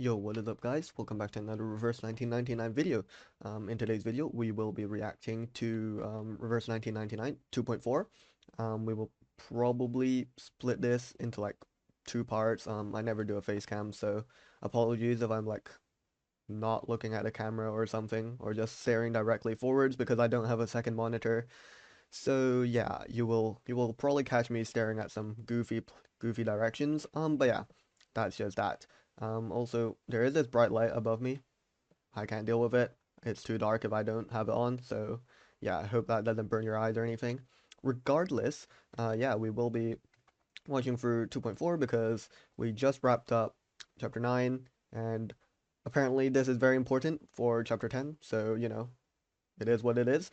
Yo, what is up guys? Welcome back to another Reverse 1999 video. In today's video, we will be reacting to Reverse 1999 2.4. We will probably split this into like two parts. I never do a face cam, so apologies if I'm like not looking at the camera or something, or just staring directly forwards because I don't have a second monitor. So yeah, you will probably catch me staring at some goofy directions. But yeah, that's just that. Also there is this bright light above me. I can't deal with it. It's too dark if I don't have it on. So yeah, I hope that doesn't burn your eyes or anything. Regardless, yeah, we will be watching through 2.4 because we just wrapped up chapter 9, and apparently this is very important for chapter 10. So it is what it is.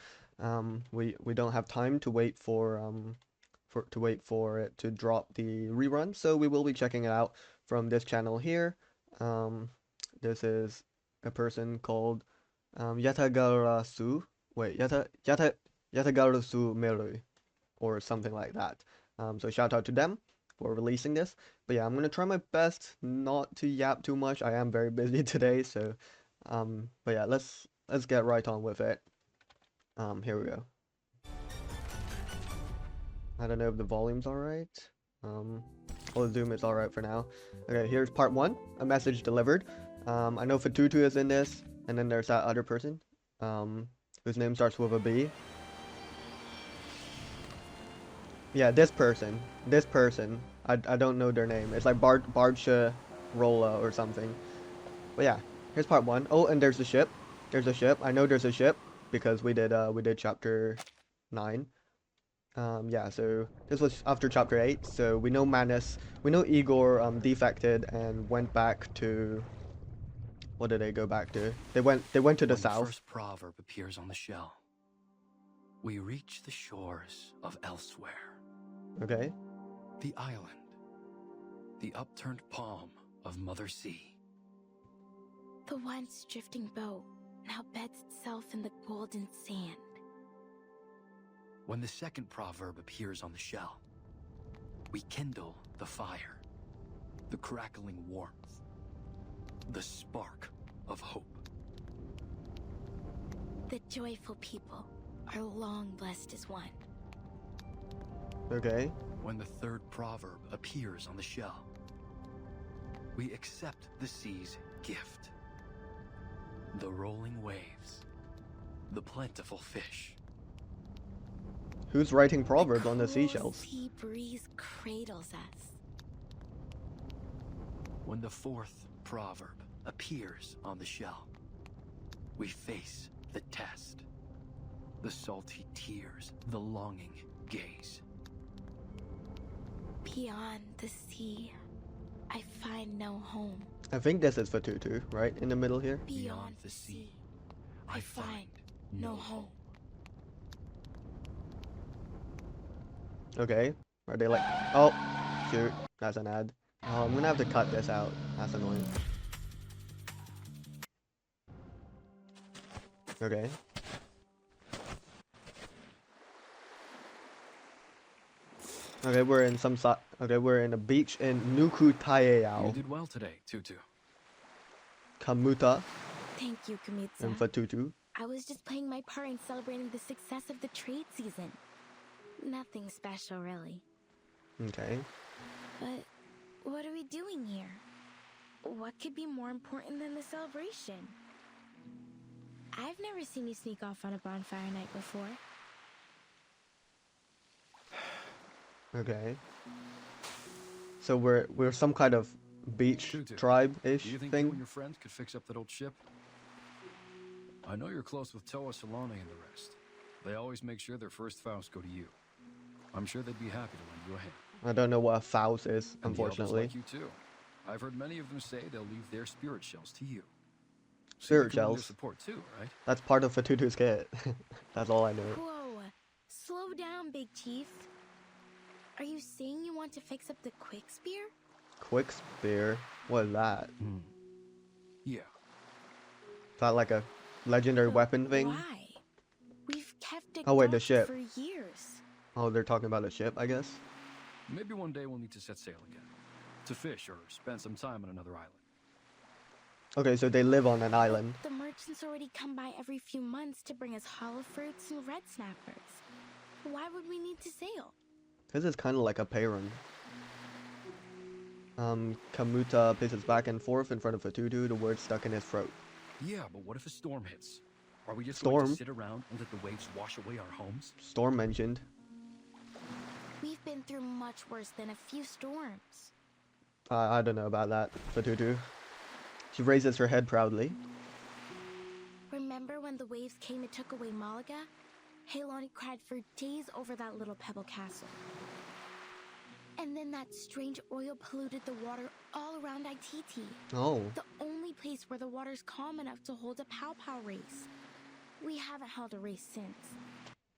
We don't have time to wait for it to drop the rerun, so we will be checking it out from this channel here. Um, this is a person called Yatagarasu. Wait, Yatagarasu Meru or something like that. So shout out to them for releasing this. But yeah, I'm gonna try my best not to yap too much. I am very busy today, so but yeah, let's get right on with it. Here we go. I don't know if the volume's alright. I'll assume it's alright for now. Okay, here's part one, a message delivered. I know Fatutu is in this, and then there's that other person, whose name starts with a B. Yeah, this person. I don't know their name. It's like Bardsha Rolla or something. But yeah, here's part one. Oh, and there's a ship. There's a ship. I know there's a ship because we did chapter 9. Yeah, so this was after chapter 8, so we know Igor defected and went back to, what did they go back to? They went to the When the south. first proverb appears on the shell, we reach the shores of elsewhere. Okay. The island, the upturned palm of Mother Sea. The once drifting boat now beds itself in the golden sand. When the second proverb appears on the shell, we kindle the fire, the crackling warmth, the spark of hope. The joyful people are long blessed as one. Okay. When the third proverb appears on the shell, we accept the sea's gift. The rolling waves, the plentiful fish. Who's writing proverbs on the cool seashells? Sea breeze cradles us. When the fourth proverb appears on the shell, we face the test. The salty tears, the longing gaze. Beyond the sea, I find no home. I think this is Fatutu, right? In the middle here. Beyond the sea, I find no home. Okay. Are they like, oh, shoot, that's an ad. Oh, I'm gonna have to cut this out. That's annoying. Okay. Okay, we're in a beach in Nuku You Taeyao, did well today, Tutu. Kamuta, Thank you, Kamitsa. and Fatutu. I was just playing my part in celebrating the success of the trade season. Nothing special, really. Okay. But what are we doing here? What could be more important than the celebration? I've never seen you sneak off on a bonfire night before. Okay. So we're some kind of beach Tutu, tribe-ish Do you think you thing. and your friends could fix up that old ship? I know you're close with Toa Solane and the rest. They always make sure their first Faust go to you. I'm sure they'd be happy to lend you a hand. I don't know what a Faust is, And the elders unfortunately. like you too. I've heard many of them say they'll leave their spirit shells to you. So Spirit you can lend your shells. support too, right? That's part of Fatutu's kit. That's all I know. Whoa, slow down, Big Chief. Are you saying you want to fix up the quick spear? Quick spear. What is that? Yeah. Is that like a legendary But weapon thing? Why? We've kept it Oh, wait, the docked ship. for years. Oh, they're talking about a ship, I guess. Maybe one day we'll need to set sail again. To fish or spend some time on another island. Okay, so they live on an island. The merchants already come by every few months to bring us hollow fruits and red snappers. Why would we need to sail? This is kind of like a pay run. Kamuta paces back and forth in front of Fatutu, the words stuck in his throat. Yeah, but what if a storm hits? Are we just going Storm? to sit around and let the waves wash away our homes? Storm mentioned. We've been through much worse than a few storms. I don't know about that, Fatutu. She raises her head proudly. Remember when the waves came and took away Malaga? Heloni cried for days over that little pebble castle. And then that strange oil polluted the water all around Ititi. Oh, The only place where the water's calm enough to hold a pow-pow race. We haven't held a race since.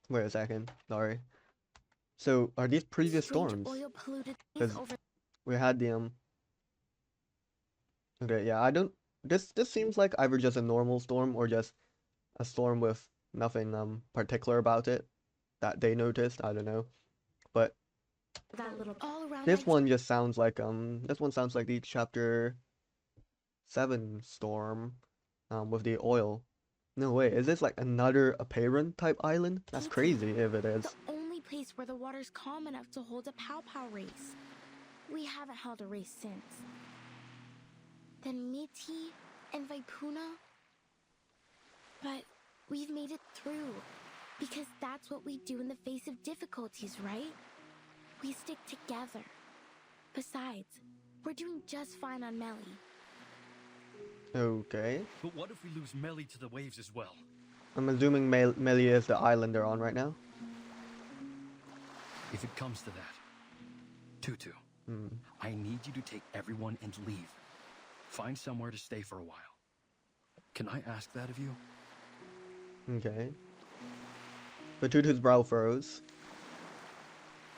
wait a second. Sorry. So, are these previous Strange storms? oil polluted 'Cause over. we had the Okay, yeah, I don't. This seems like either just a normal storm or just a storm with nothing particular about it that they noticed. I don't know, but That little all around this Ititi. one just sounds like this one sounds like the chapter 7 storm with the oil. No way, is this like another Apeiron type island? That's crazy if it is. The only place where the water's calm enough to hold a pow-pow race. We haven't held a race since. Then Miti and Vaipuna. But we've made it through. Because that's what we do in the face of difficulties, right? We stick together. Besides, we're doing just fine on Melly. Okay, But what if we lose Melly to the waves as well? I'm assuming Melia is the island they're on right now. If it comes to that, Tutu, Hmm. I need you to take everyone and leave. Find somewhere to stay for a while. Can I ask that of you? Okay. Fatutu's brow furrows.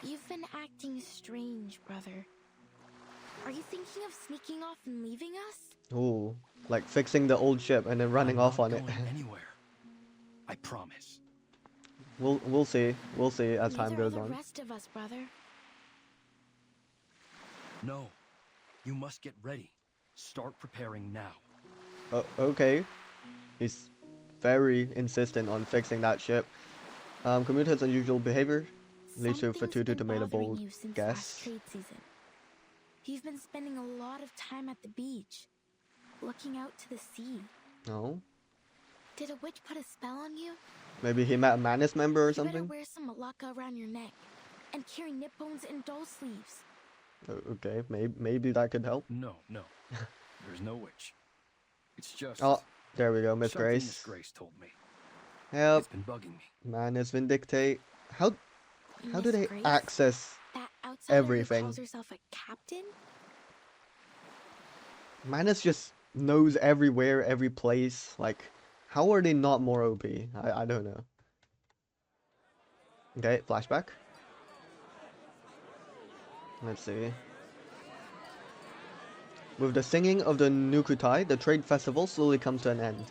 You've been acting strange, brother. Are you thinking of sneaking off and leaving us? Ooh, like fixing the old ship and then running I'm off not on it. going anywhere. I promise. We'll see. We'll see as time Neither are goes the on. rest of us, brother. No. You must get ready. Start preparing now. Okay. He's very insistent on fixing that ship. Kamuta's unusual behavior leads to Something's Fatutu been to make a bothering bold you since guess. last trade season. You've been spending a lot of time at the beach, looking out to the sea. No? Did a witch put a spell on you? Maybe he met a Manus member or You better something? wear some malacca around your neck and carry nip bones and doll sleeves. Okay, maybe that could help. No. There's no witch. It's just Oh, there we go, Miss something Grace. Miss Grace told me. Yep, It's been bugging me. Manus Vindictate. How do Miss they Grace? access That outsider everything? who calls herself a captain? Manus just knows everywhere, every place. Like, how are they not more OP? I don't know. Okay, flashback. Let's see. With the singing of the Nukutai, the trade festival slowly comes to an end.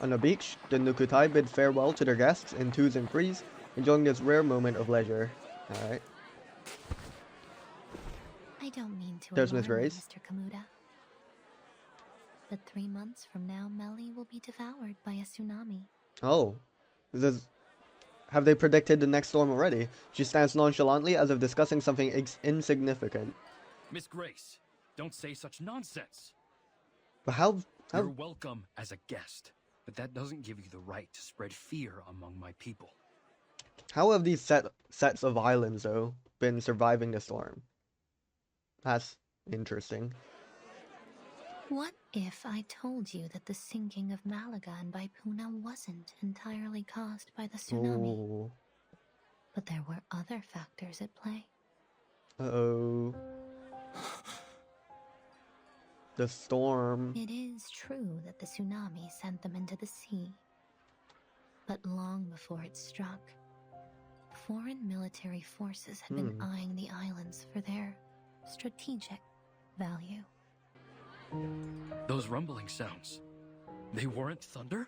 On the beach, the Nukutai bid farewell to their guests in twos and threes, enjoying this rare moment of leisure. Alright. I don't mean to There's Miss alarm you, Grace. Mr. Kamuta. But 3 months from now, Melly will be devoured by a tsunami. Oh. Have they predicted the next storm already? She stands nonchalantly as if discussing something insignificant. Miss Grace, don't say such nonsense. But how You're welcome as a guest, but that doesn't give you the right to spread fear among my people. have these sets of islands though been surviving the storm? That's interesting. What if I told you that the sinking of Malaga and Vaipuna wasn't entirely caused by the tsunami, Ooh. but there were other factors at play? Uh-oh. The storm. It is true that the tsunami sent them into the sea. But long before it struck, foreign military forces had been eyeing the islands for their strategic value. Those rumbling sounds, they weren't thunder?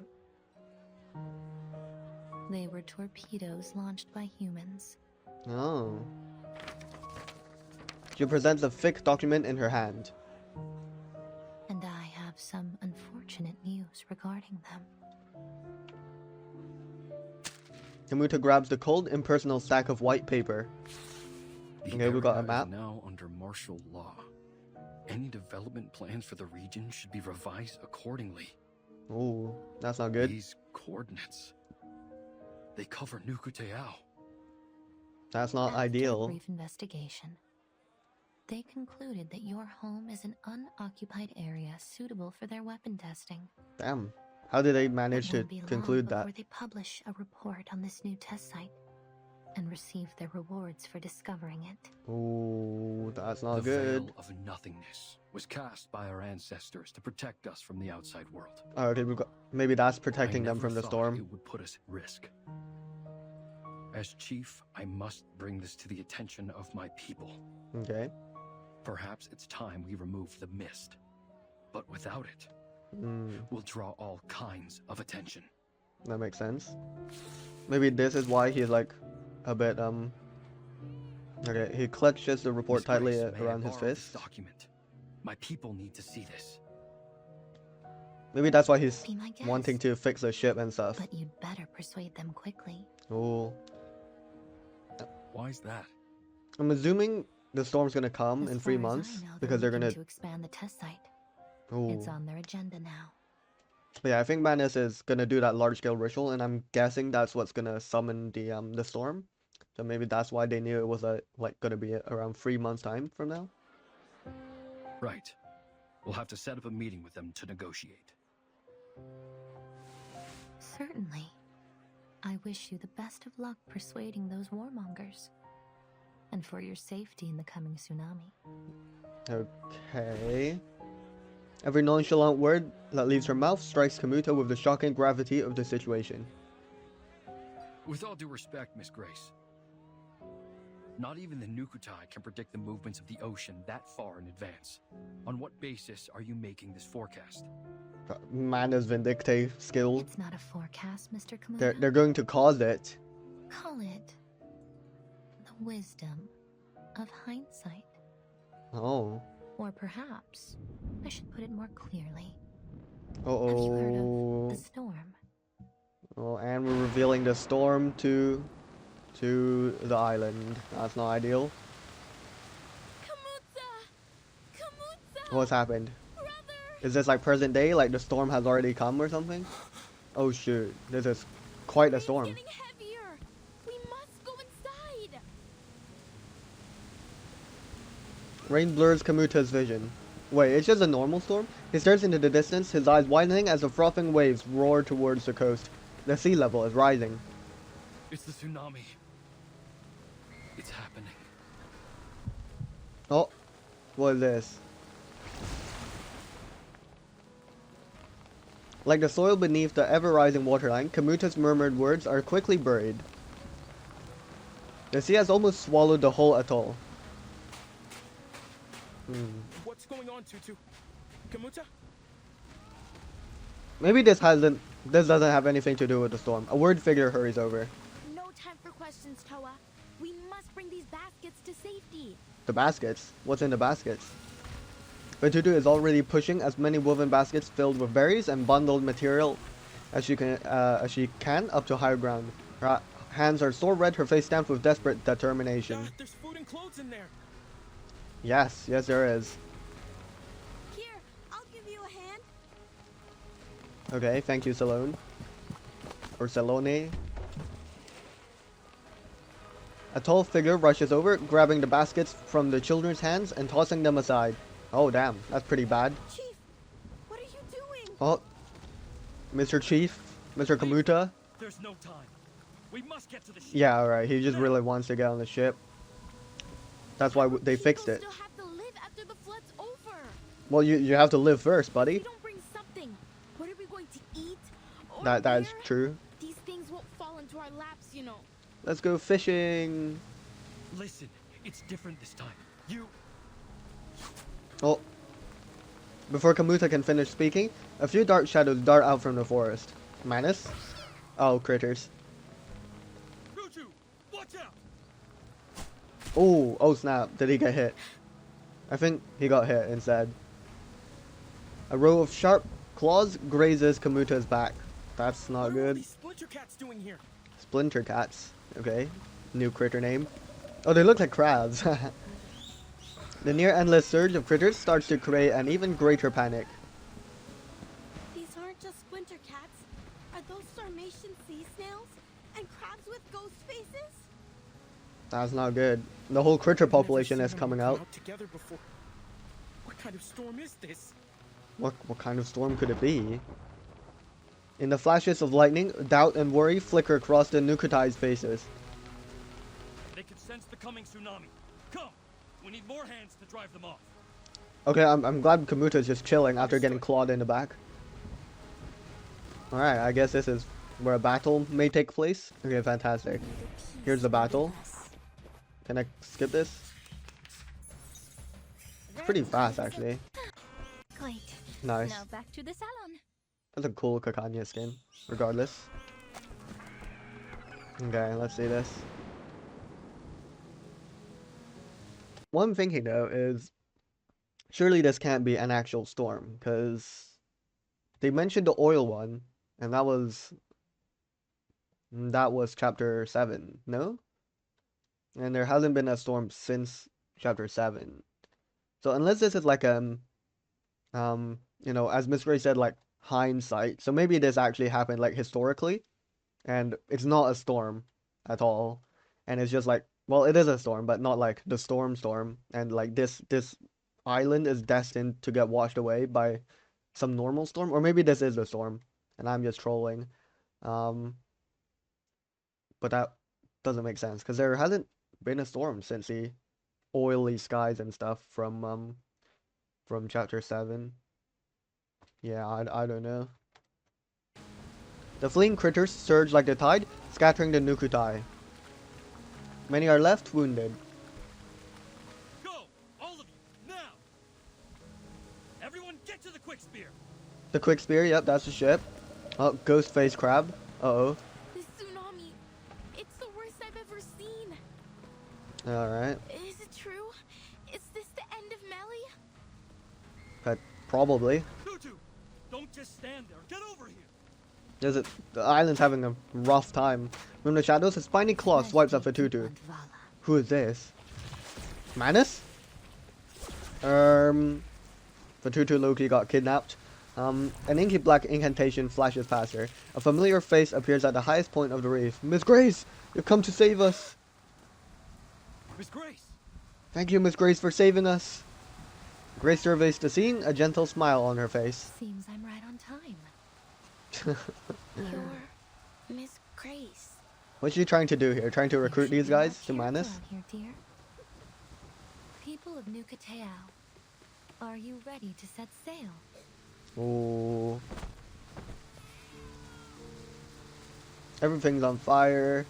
They were torpedoes launched by humans. Oh. She presents a thick document in her hand. And I have have some unfortunate news regarding them. Kamuta grabs the cold, impersonal stack of white paper. The Okay, we got a area map. is now under martial law. Any development plans for the region should be revised accordingly. Ooh, that's not good. These coordinates, they cover Nukuteao. That's not After a ideal. brief investigation, they concluded that your home is an unoccupied area suitable for their weapon testing. Damn. How did they It manage to won't be long conclude that? before they publish a report on this new test site and receive their rewards for discovering it. Ooh, that's not The good. veil of nothingness was cast by our ancestors to protect us from the outside world. Oh, okay, maybe that's protecting I them never from the thought storm. It would put us at risk. As chief, I must bring this to the attention of my people. Okay. Perhaps it's time we remove the mist. But without it, Mm, we'll draw all kinds of attention. that makes sense. Maybe this is why he's like a bit Okay, he clutches the report Miss tightly Grace, may I around his borrow this fist. document? My people need to see this. Maybe that's why he's Be my guest. wanting to fix the ship and stuff. But you'd better persuade them quickly. Ooh. Why is that? I'm assuming the storm's gonna come As in 3 far as I months know, because they're looking gonna. to expand the test site. Ooh. It's on their agenda now. Yeah, I think Manus is gonna do that large scale ritual, and I'm guessing that's what's gonna summon the storm. So maybe that's why they knew it was like gonna be around 3 months time from now. Right. We'll have to set up a meeting with them to negotiate. Certainly. I wish you the best of luck persuading those warmongers. And for your safety in the coming tsunami. Okay. Every nonchalant word that leaves her mouth strikes Kamuta with the shocking gravity of the situation. With all due respect, Miss Grace, not even the Nukutai can predict the movements of the ocean that far in advance. On what basis are you making this forecast? Manus vindictive skill. It's not a forecast, Mr. Kamuta. They're going to cause it. Call it the wisdom of hindsight. Oh. Or perhaps I should put it more clearly. Uh Have you heard oh. of the storm? Oh, and we're revealing the storm to the island. That's not ideal. Kamuta! Kamuta! What's happened? Brother! Is this like present day? Like the storm has already come or something? Oh shoot, this is quite a Rain's storm. getting heavier! We must go inside! Rain blurs Kamuta's vision. Wait, it's just a normal storm? He stares into the distance, his eyes widening as the frothing waves roar towards the coast. The sea level is rising. It's the tsunami. It's happening. Oh, what is this? Like the soil beneath the ever-rising waterline, Kamuta's murmured words are quickly buried. The sea has almost swallowed the whole atoll. What's going on, Tutu? Kamuta? Maybe this doesn't have anything to do with the storm. A word figure hurries over. No time for questions, Toa. We must bring these baskets to safety. The baskets? What's in the baskets? Vetutu is already pushing as many woven baskets filled with berries and bundled material as she can up to higher ground. Her hands are sore red, her face stamped with desperate determination. There's food and clothes in there. Yes, there is. Here, I'll give you a hand. Okay, thank you, Salone. Or Salone. A tall figure rushes over, grabbing the baskets from the children's hands and tossing them aside. Oh damn, that's pretty bad. Chief, what are you doing? Oh, Mr. Chief, Mr. Kamuta. There's no time. We must get to the ship. Yeah, alright, he just really wants to get on the ship. That's why they fixed it. People still have to live after the flood's over. Well, you have to live first, If buddy. we don't bring something, what are we going to eat? Or That is wear? true. These things won't fall into our laps, you know. Let's go fishing. Listen, it's different this time. You... Oh. Before Kamuta can finish speaking, a few dark shadows dart out from the forest. Manus? Oh, critters. Tutu, watch out! Oh snap, did he get hit? I think he got hit instead. A row of sharp claws grazes Kamuta's back. That's not What are all good. these splinter cats doing here? Splinter cats. Okay. New critter name. Oh, they look like crabs. The near endless surge of critters starts to create an even greater panic. These aren't just splinter cats. Are those Sarmatian sea snails? And crabs with ghost faces? That's not good. The whole critter I've never population seen is them coming all come out. together before. What kind of storm is this? What kind of storm could it be? In the flashes of lightning, doubt and worry flicker across the Nukutai's faces. They can sense the coming tsunami. Come! We need more hands to drive them off. Okay, I'm glad Kamuta's just chilling after getting clawed in the back. Alright, I guess this is where a battle may take place. Okay, fantastic. Here's the battle. Can I skip this? Pretty fast, actually. Great. Nice. Now back to the salon. That's a cool Kakanya skin, regardless. Okay, let's see this. What I'm thinking though is, surely this can't be an actual storm, because they mentioned the oil one, and that was chapter 7, no? And there hasn't been a storm since chapter 7. So unless this is like you know, as Miss Gray said, like hindsight. So maybe this actually happened like historically, and it's not a storm at all, and it's just like, well, it is a storm, but not like the storm, and like this island is destined to get washed away by some normal storm, or maybe this is the storm, and I'm just trolling. But that doesn't make sense because there hasn't been a storm since the oily skies and stuff from chapter 7. Yeah, I don't know. The fleeing critters surge like the tide, scattering the Nukutai. Many are left wounded. Go! All of you! Now! Everyone get to the quick spear! The quick spear, yep, that's the ship. Oh, ghost face crab. Uh-oh. The tsunami. It's the worst I've ever seen. Alright. Is it true? Is this the end of Melly? But probably. Tutu! Don't just stand there. Get over here! The island's having a rough time. From the shadows, a spiny claw swipes at Fatutu. Who is this? Manus? Fatutu Loki got kidnapped. An inky black incantation flashes past her. A familiar face appears at the highest point of the reef. Miss Grace! You've come to save us! Miss Grace! Thank you, Miss Grace, for saving us! Grace surveys the scene, a gentle smile on her face. Seems I'm right on time. You're Miss Grace. What's she trying to do here? Trying to recruit You these should be guys more to Manus? careful out here, dear. People of New Kateo, are you ready to set sail? Ooh. Everything's on fire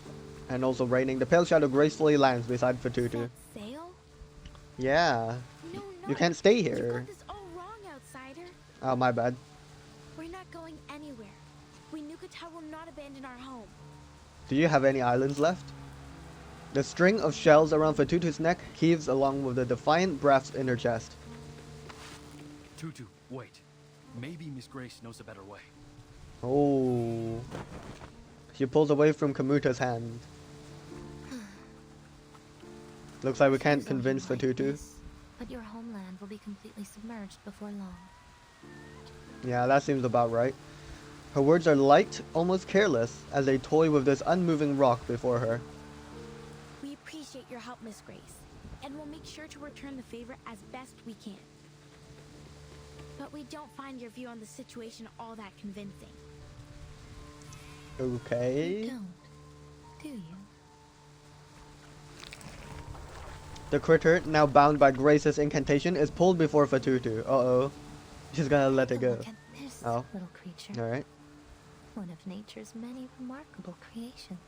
and also raining. The pale shadow gracefully lands beside Fatutu. Set sail? Yeah. No, no. You can't stay You here. got this all wrong, outsider. Oh, my bad. We're not going anywhere. We Nukata will not abandon our home. Do you have any islands left? The string of shells around Fatutu's neck heaves along with the defiant breaths in her chest. Tutu, wait. Maybe Miss Grace knows a better way. Oh. She pulls away from Kamuta's hand. Looks like we can't Seems all convince like Fatutu. this, but your homeland will be completely submerged before long. Yeah, that seems about right. Her words are light, almost careless, as they toy with this unmoving rock before her. We appreciate your help, Miss Grace, and we'll make sure to return the favor as best we can. But we don't find your view on the situation all that convincing. You Okay. don't, do you? The critter, now bound by Grace's incantation, is pulled before Fatutu. Uh-oh. She's gonna let it Oh, go. look at this Oh. little creature. Alright. One of nature's many remarkable creations.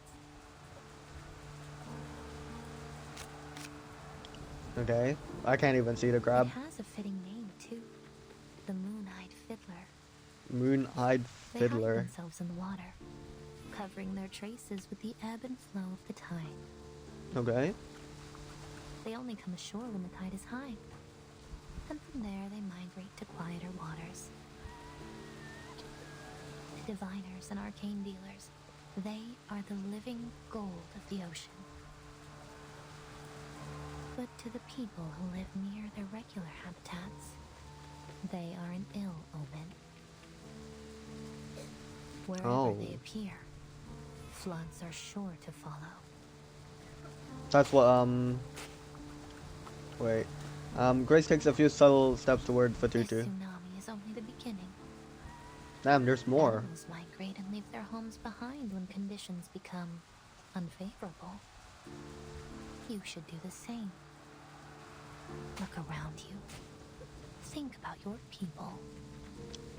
Okay. I can't even see the crab. It has a fitting name, too. The Moon-Eyed Fiddler. Moon-eyed They hide fiddler. themselves in the water, covering their traces with the ebb and flow of the tide. Okay. They only come ashore when the tide is high. And from there, they migrate to quieter waters. diviners and arcane dealers, they are the living gold of the ocean. But to the people who live near their regular habitats, they are an ill omen. Wherever they appear, floods are sure to follow. That's what, wait. Grace takes a few subtle steps toward The Fatutu. tsunami is only the beginning. Damn, there's more. Animals migrate and leave their homes behind when conditions become unfavorable. You should do the same. Look around you. Think about your people.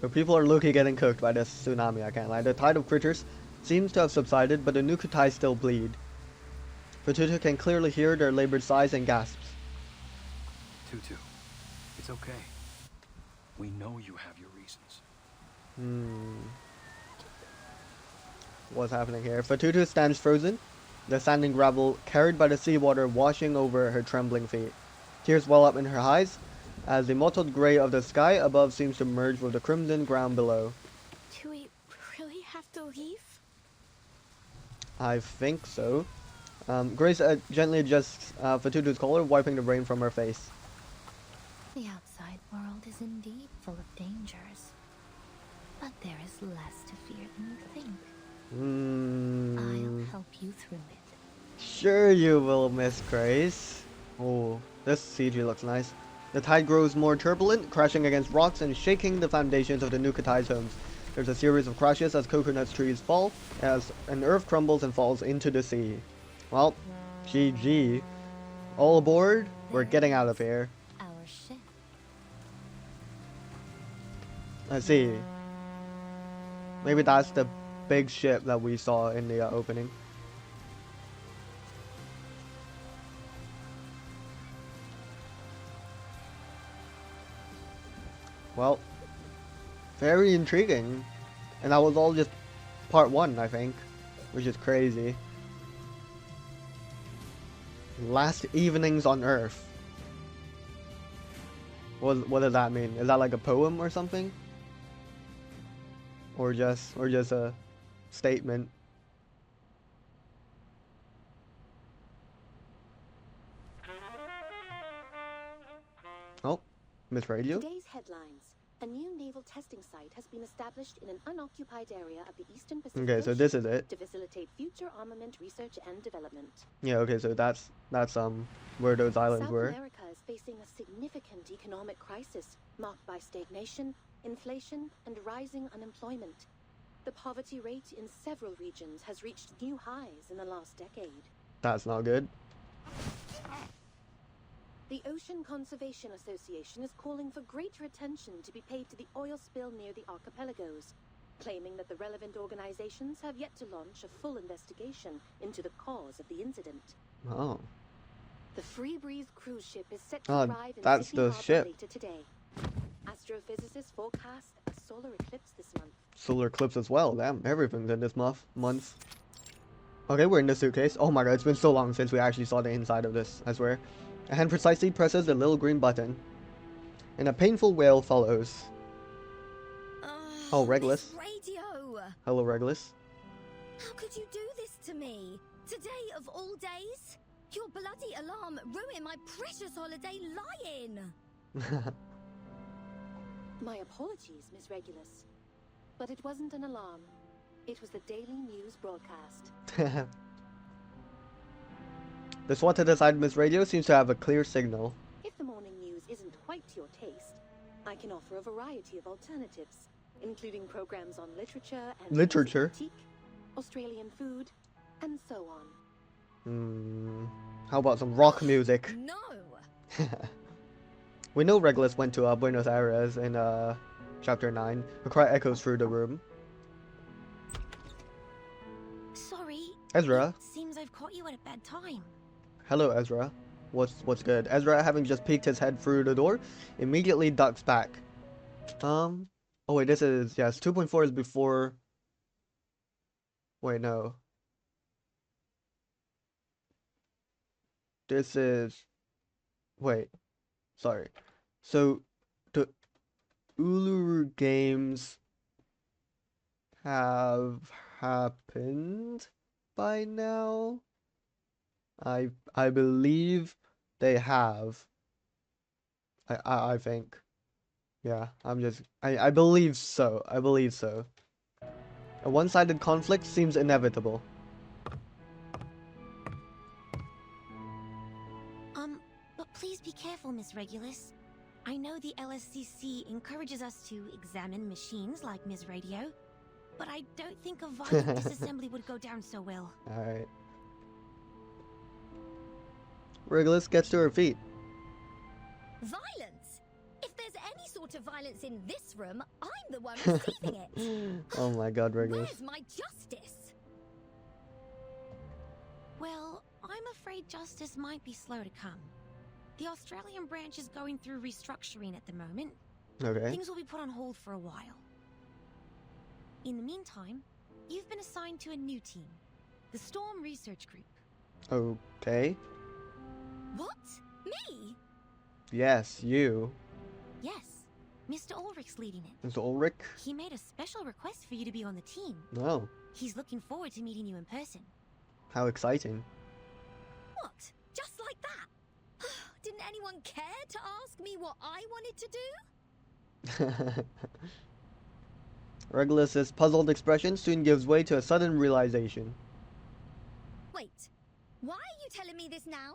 The people are low-key getting cooked by this tsunami, I can't lie. The tide of critters seems to have subsided, but the Nukutai still bleed. Fatutu can clearly hear their labored sighs and gasps. Tutu, it's okay. We know you have your reasons. What's happening here? Fatutu stands frozen, the sand and gravel carried by the seawater washing over her trembling feet. Tears well up in her eyes, as the mottled grey of the sky above seems to merge with the crimson ground below. Do we really have to leave? I think so. Grace gently adjusts Fatutu's collar, wiping the rain from her face. The outside world is indeed full of dangers. But there is less to fear than you think. I'll help you through it. Sure you will, Miss Grace. Oh, this CG looks nice. The tide grows more turbulent, crashing against rocks and shaking the foundations of the Nukatai's homes. There's a series of crashes as coconut trees fall, as an earth crumbles and falls into the sea. Well, GG. All aboard, we're getting out of here. Our ship. Let's see. Maybe that's the big ship that we saw in the opening. Well, very intriguing. And that was all just part 1, I think, which is crazy. Last evenings on Earth. What does that mean? Is that like a poem or something? Or just a statement? Oh, Miss Radio? Today's headlines. A new naval testing site has been established in an unoccupied area of the Eastern Pacific Okay, so this is it. to facilitate future armament research and development. Yeah, okay, so that's where those islands South were. America is facing a significant economic crisis marked by stagnation, inflation, and rising unemployment. The poverty rate in several regions has reached new highs in the last decade. That's not good. The Ocean Conservation Association is calling for greater attention to be paid to the oil spill near the archipelagos, claiming that the relevant organizations have yet to launch a full investigation into the cause of the incident. Oh. The Free Breeze cruise ship is set to Oh, arrive in that's Sydney the Harbor ship. later today. Astrophysicists forecast a solar eclipse this month. Solar eclipse as well. Damn, everything's in this month. Okay, we're in the suitcase. Oh my god, it's been so long since we actually saw the inside of this, I swear. A hand precisely presses the little green button, and a painful wail follows. Oh, Regulus. This radio! Hello, Regulus. How could you do this to me? Today of all days? Your bloody alarm ruined my precious holiday lying! My apologies, Miss Regulus. But it wasn't an alarm. It was the daily news broadcast. The SWAT to the side of Miss Radio seems to have a clear signal. If the morning news isn't quite to your taste, I can offer a variety of alternatives, including programs on literature and Literature? critique, Australian food, and so on. How about some rock music? No! We know Regulus went to Buenos Aires in chapter 9. Her cry echoes through the room. Sorry. Ezra. It seems I've caught you at a bad time. Hello, Ezra. What's good? Ezra, having just peeked his head through the door, immediately ducks back. Oh wait, this is, yes, 2.4 is before. Wait, no. This is, wait, sorry. So the Uluru Games have happened by now. I believe they have. I think. Yeah, I believe so. I believe so. A one-sided conflict seems inevitable. But please be careful, Miss Regulus. I know the LSCC encourages us to examine machines like Ms. Radio, but I don't think a violent disassembly would go down so well. Alright. Regulus gets to her feet. Violence? If there's any sort of violence in this room, I'm the one receiving it. Oh my god, Regulus. Where's my justice? Well, I'm afraid justice might be slow to come. The Australian branch is going through restructuring at the moment. Okay. Things will be put on hold for a while. In the meantime, you've been assigned to a new team, the Storm Research Group. Okay. What? Me? Yes, you. Yes, Mr. Ulrich's leading it. Mr. Ulrich? He made a special request for you to be on the team. No. He's looking forward to meeting you in person. How exciting. What? Just like that? Didn't anyone care to ask me what I wanted to do? Regulus's puzzled expression soon gives way to a sudden realization. Wait, why are you telling me this now?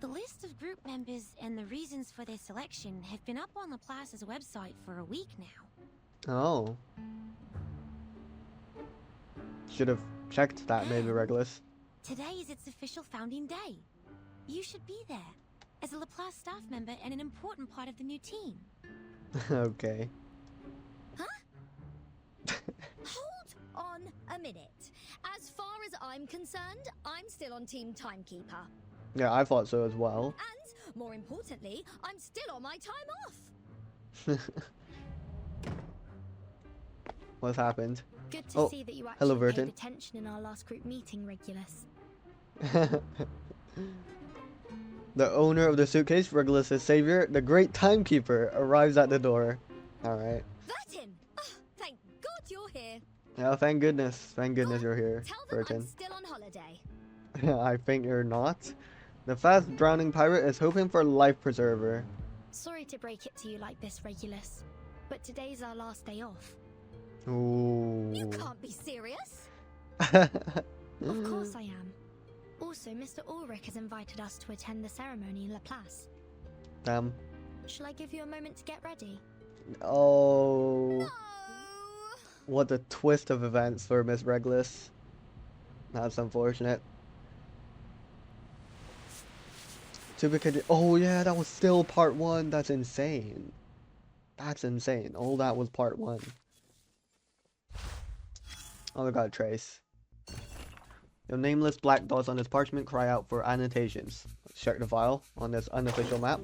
The list of group members and the reasons for their selection have been up on Laplace's website for a week now. Oh. Should have checked that maybe, Regulus. Today is its official founding day. You should be there, as a Laplace staff member and an important part of the new team. Okay. Hold on a minute. As far as I'm concerned, I'm still on Team Timekeeper. Yeah, I thought so as well. And, more importantly, I'm still on my time off. What's happened? Good to Oh, see that you hello, actually Vertin. paid attention in our last group meeting, Regulus. The owner of the suitcase, Regulus' savior, the great timekeeper, arrives at the door. Alright. Vertin! Oh, thank God you're here. Yeah, thank goodness. Thank goodness you're here, Tell them I'm Burton. still on holiday. I think you're not. The fast drowning pirate is hoping for a life preserver. Sorry to break it to you like this, Regulus, but today's our last day off. Ooh. You can't be serious. Of course I am. Also, Mr. Ulrich has invited us to attend the ceremony in Laplace. Damn. Shall I give you a moment to get ready? Oh. No. What a twist of events for Miss Regulus. That's unfortunate. Oh yeah, that was still part 1. That's insane. That's insane. All that was part 1. Oh my god, Trace. Your nameless black dots on this parchment cry out for annotations. Let's check the file on this unofficial map.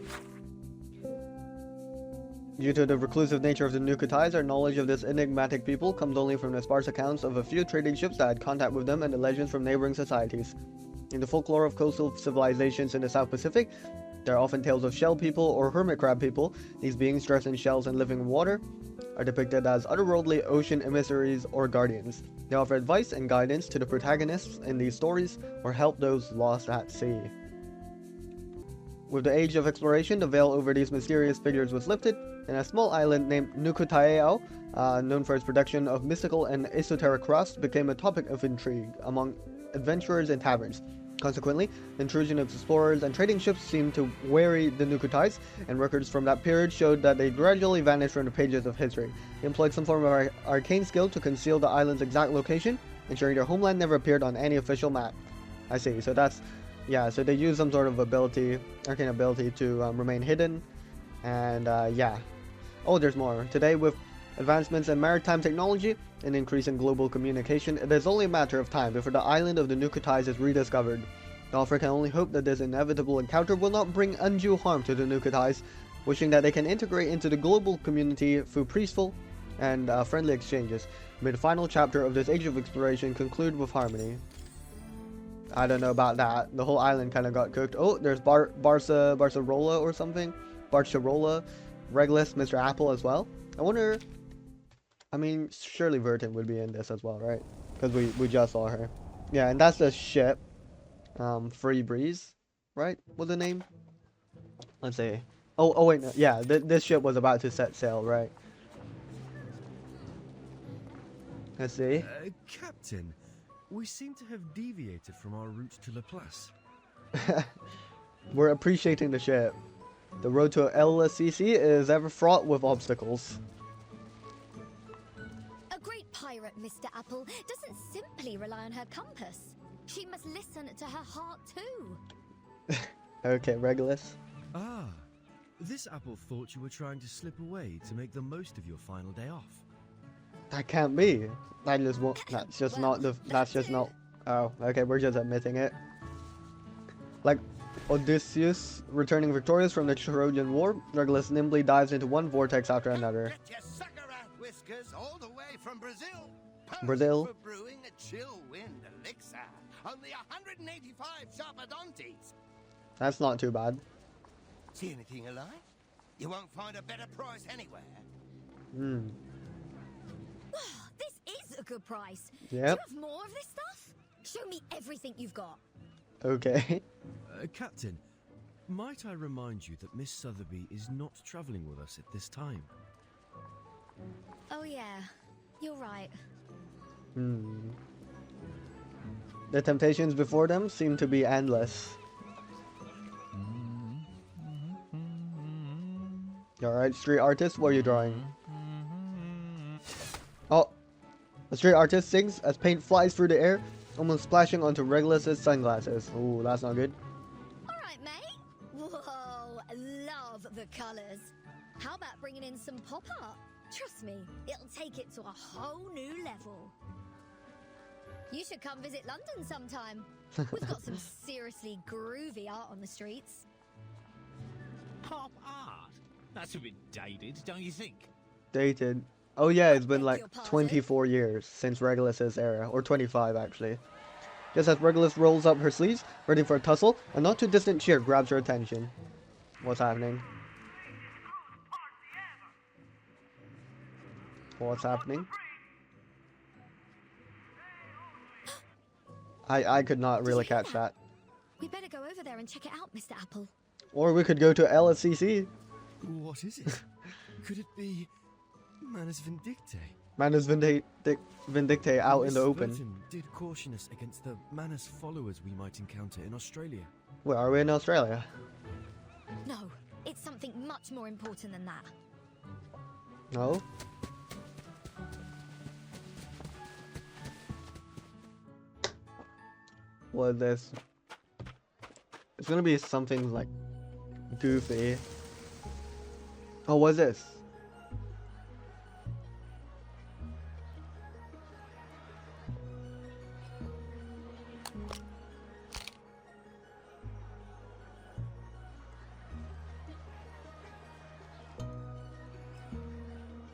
Due to the reclusive nature of the Nukutais, our knowledge of this enigmatic people comes only from the sparse accounts of a few trading ships that had contact with them and the legends from neighboring societies. In the folklore of coastal civilizations in the South Pacific, there are often tales of shell people or hermit crab people. These beings, dressed in shells and living in water, are depicted as otherworldly ocean emissaries or guardians. They offer advice and guidance to the protagonists in these stories or help those lost at sea. With the age of exploration, the veil over these mysterious figures was lifted, and a small island named Nukutaeao, known for its production of mystical and esoteric crafts, became a topic of intrigue among adventurers and taverns. Consequently, the intrusion of explorers and trading ships seemed to weary the Nukutais, and records from that period showed that they gradually vanished from the pages of history. They employed some form of arcane skill to conceal the island's exact location, ensuring their homeland never appeared on any official map. I see, so that's... yeah, so they use some sort of ability, arcane ability to remain hidden, and yeah. Oh, there's more. Today, with advancements in maritime technology and increase in global communication, it is only a matter of time before the island of the Nukutais is rediscovered. The author can only hope that this inevitable encounter will not bring undue harm to the Nukutais, wishing that they can integrate into the global community through peaceful and friendly exchanges. May the final chapter of this age of exploration conclude with harmony. I don't know about that. The whole island kind of got cooked. Oh, there's Barcarola or something. Barcarola. Regulus, Mr. Apple as well. I wonder. I mean, surely Vertin would be in this as well, right? Because we just saw her. Yeah, and that's the ship. Free Breeze, right? What's the name? Let's see. Oh wait, no. Yeah, this ship was about to set sail, right? Let's see. Captain, we seem to have deviated from our route to Laplace. We're appreciating the ship. The road to LSCC is ever fraught with obstacles. A great pirate, Mr. Apple, doesn't simply rely on her compass. She must listen to her heart too. Okay, Regulus. Ah, this Apple thought you were trying to slip away to make the most of your final day off. That can't be. That just won't. That's just not the. That's just not. Oh, okay. We're just admitting it. Like Odysseus returning victorious from the Trojan War, Regulus nimbly dives into one vortex after another. Get your sucker out, Whiskers, all the way from Brazil. Brazil. For brewing a chill wind elixir. Only 185 Sharpadontes. That's not too bad. See anything alive? You won't find a better price anywhere. Hmm. This is a good price. Yep. Do you have more of this stuff? Show me everything you've got. Okay. Captain, might I remind you that Miss Sotheby is not travelling with us at this time? Oh yeah, you're right. Hmm. The temptations before them seem to be endless. Alright, street artist, what are you drawing? Oh, the street artist sings as paint flies through the air, almost splashing onto Regulus's sunglasses. Ooh, that's not good. Alright, mate. Whoa, love the colours. How about bringing in some pop art? Trust me, it'll take it to a whole new level. You should come visit London sometime. We've got some seriously groovy art on the streets. Pop art? That's a bit dated, don't you think? Dated. Oh yeah, it's been Beg like your pardon? 24 years since Regulus's era, or 25 actually. Just as Regulus rolls up her sleeves, ready for a tussle, a not too distant cheer grabs her attention. What's happening? What's happening? I could not really Did you hear catch that. We better go over there and check it out, Mr. Apple. Or we could go to LSCC. What is it? Could it be Manus Vindictae? Manus Vindictae out in the Miss open. Burton did caution us against the Manus followers we might encounter in Australia. Where are we in Australia? No, it's something much more important than that. No? What is this? It's gonna be something like goofy. Oh, what's this?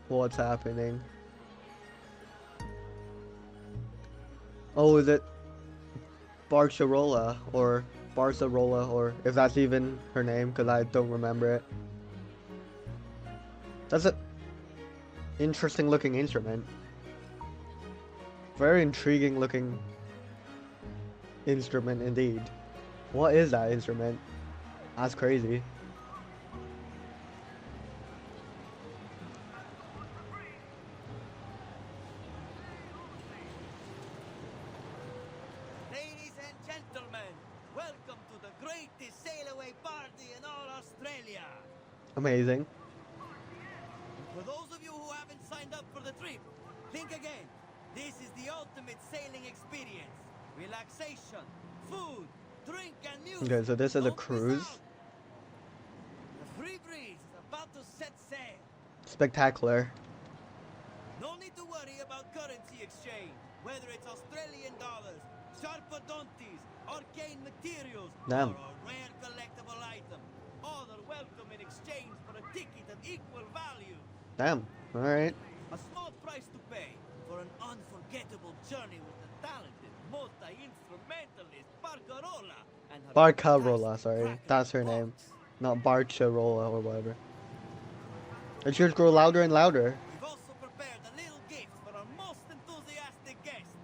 What's happening? Oh, is it Barcarola or Barcarola, or if that's even her name, because I don't remember it. That's a interesting looking instrument. Very intriguing looking instrument indeed. What is that instrument? That's crazy. Ladies and gentlemen, welcome to the greatest sail-away party in all Australia. Amazing. For those of you who haven't signed up for the trip, think again. This is the ultimate sailing experience. Relaxation, food, drink, and music. Okay, so this is a Don't miss cruise. out. The Free Breeze is about to set sail. Spectacular. No need to worry about currency exchange, whether it's Australian dollars, Sharpadontes, arcane materials, Damn. or a rare collectible item. All are welcome in exchange for a ticket of equal value. Damn. Alright. A small price to pay for an unforgettable journey with the talented multi-instrumentalist Barcarola and her Barcarola, fantastic sorry. cracker That's her name. box. Not Barcarola or whatever. The cheers grow louder and louder. We've also prepared a little gift for our most enthusiastic guest.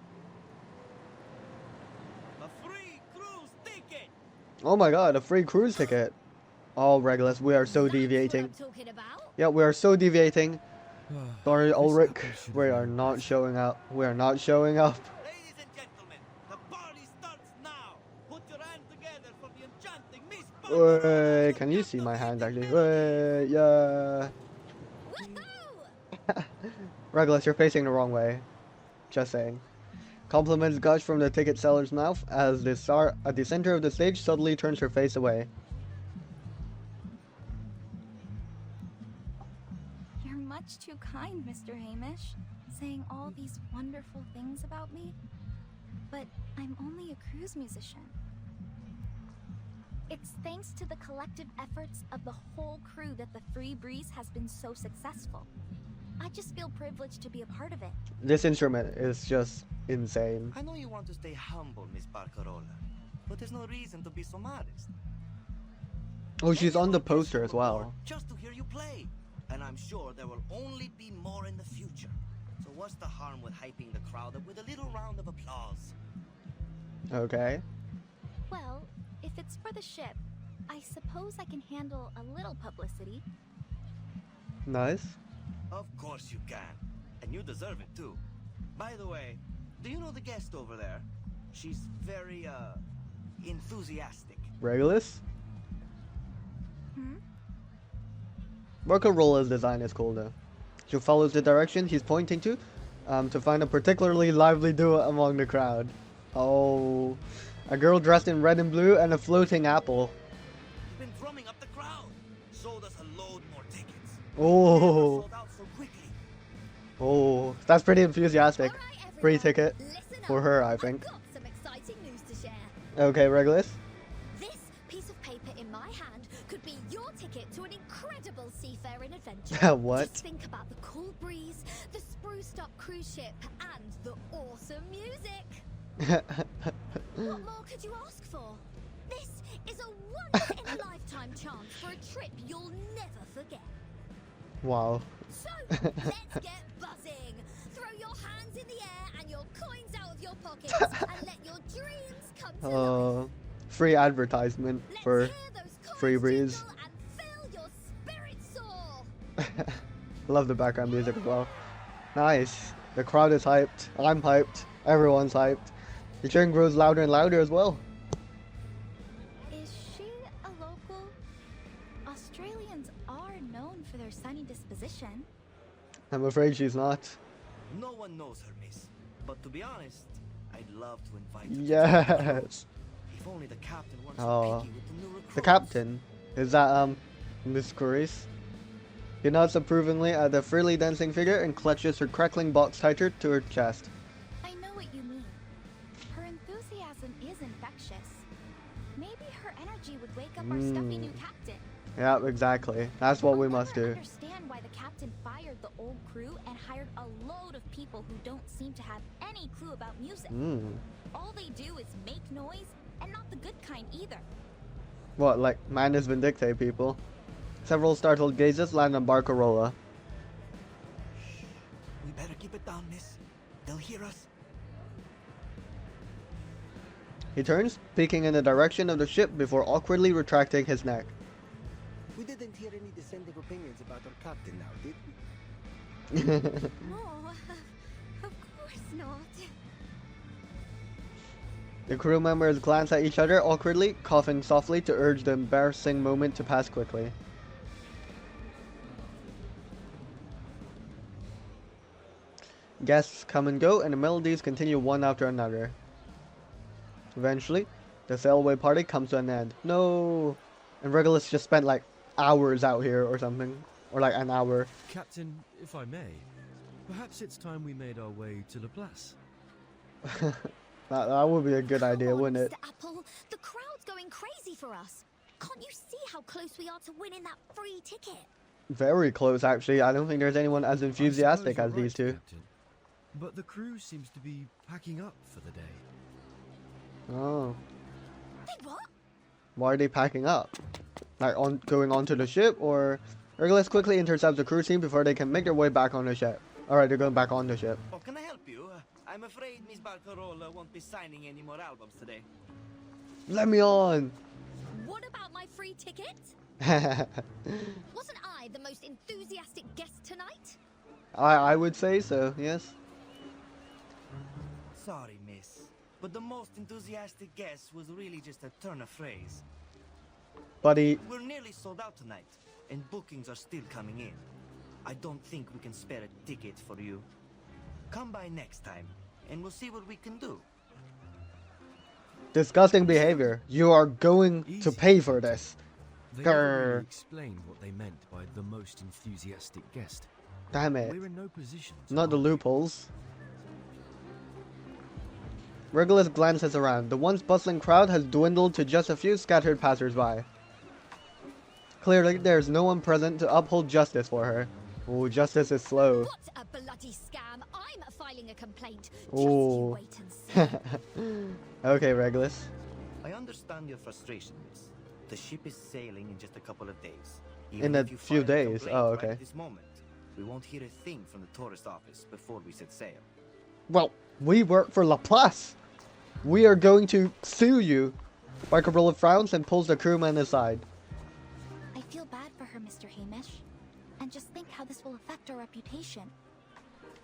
A free cruise ticket! Oh my god, a free cruise ticket. Oh, Regulus, we are so That's deviating. what I'm talking about. Yeah, we are so deviating. Sorry, This Ulrich, apple should we have are been not better. showing up. We are not showing up. Ladies and gentlemen, the party starts now. Put your hands together for the enchanting Miss Barbarella. Wait, can you see my hands actually? Wait, yeah. Woohoo! Regulus, you're facing the wrong way. Just saying. Compliments gush from the ticket seller's mouth as the star at the center of the stage suddenly turns her face away. You're much too kind, Mr. Hamish, saying all these wonderful things about me. But I'm only a cruise musician. It's thanks to the collective efforts of the whole crew that the Free Breeze has been so successful. I just feel privileged to be a part of it. This instrument is just insane. I know you want to stay humble, Miss Barcarola, but there's no reason to be so modest. Oh, she's on the poster as Everyone well. just to hear you play, and I'm sure there will only be more in the future. So what's the harm with hyping the crowd up with a little round of applause? Okay. Well, if it's for the ship, I suppose I can handle a little publicity. Nice. Of course you can, and you deserve it too. By the way, do you know the guest over there? She's very, enthusiastic. Regulus? Hmm? Barcarola's design is cool though. She follows the direction he's pointing to find a particularly lively duo among the crowd. Oh, a girl dressed in red and blue and a floating apple. You've been drumming up the crowd. Sold us a load more tickets. Oh, Sold out so quickly. oh, that's pretty enthusiastic. All right, everyone, Free ticket listen for up. her, I think. I've got some exciting news to share. Okay, Regulus. This piece of paper in my hand could be your ticket to an incredible seafaring adventure. What? Just think about the cool breeze, the spruced up cruise ship, and the awesome music. What more could you ask for? This is a once-in-a-lifetime chance for a trip you'll never forget. Wow. So, let's get buzzing. Throw your hands in the air and your coins out of your pockets and let your dreams come to life. Free advertisement Let's for hear those coins Free Breeze. jingle and fill your spirit soar. Love the background music as well. Nice. The crowd is hyped. I'm hyped. Everyone's hyped. The cheering grows louder and louder as well. Is she a local? Australians are known for their sunny disposition. I'm afraid she's not. No one knows her, miss. But to be honest, I'd love to invite her. Yes. If only the captain weren't Oh. so picky with the new recruits. The captain. Is that, Miss Grace? He nods approvingly at the freely dancing figure and clutches her crackling box tighter to her chest. I know what you mean. Her enthusiasm is infectious. Maybe her energy would wake up our stuffy new captain. Yeah, exactly. That's what we I'll must never do. understand why the captain fired the old crew and hired a load of people who don't seem to have any clue about music. All they do is make noise, and not the good kind either. What, like Manus Vindicte people? Several startled gazes land on Barcarola. We better keep it down, miss. They'll hear us. He turns, peeking in the direction of the ship before awkwardly retracting his neck. We didn't hear any dissenting opinions about our captain now, did we? No, of course not. The crew members glance at each other awkwardly, coughing softly to urge the embarrassing moment to pass quickly. Guests come and go, and the melodies continue one after another. Eventually, the sailaway party comes to an end. No! And Regulus just spent like hours out here or something. Or like an hour. Captain, if I may, perhaps it's time we made our way to Laplace. That would be a good idea, wouldn't it? Mr. Apple, the crowd's going crazy for us. Can't you see how close we are to winning that free ticket? Very close, actually. I don't think there's anyone as enthusiastic I as suppose you're these right, two. Captain. But the crew seems to be packing up for the day. Oh. They what? Why are they packing up? Like going onto the ship, or Regulus quickly intercepts the crew team before they can make their way back on the ship. Alright, they're going back on the ship. Oh, can I help you? I'm afraid Miss Barcarola won't be signing any more albums today. Let me on! What about my free ticket? Wasn't I the most enthusiastic guest tonight? I would say so, yes. Sorry, miss. But the most enthusiastic guest was really just a turn of phrase. Buddy. We're nearly sold out tonight, and bookings are still coming in. I don't think we can spare a ticket for you. Come by next time, and we'll see what we can do. Disgusting behavior. You are going to pay for this. They never really explained what they meant by the most enthusiastic guest. Damn it. We're in no position to Not the loopholes. Regulus glances around. The once bustling crowd has dwindled to just a few scattered passers-by. Clearly, there's no one present to uphold justice for her. Ooh, justice is slow. What a bloody scam! I'm filing a complaint. Ooh. Just you wait and see. Okay, Regulus. I understand your frustration, miss. The ship is sailing in just a couple of days. In a few days. Oh, okay. Right this moment, we won't hear a thing from the tourist office before we set sail. Well, we work for Laplace. We are going to sue you. Barcarola frowns and pulls the crewman aside. I feel bad for her, Mr. Hamish. And just think how this will affect our reputation.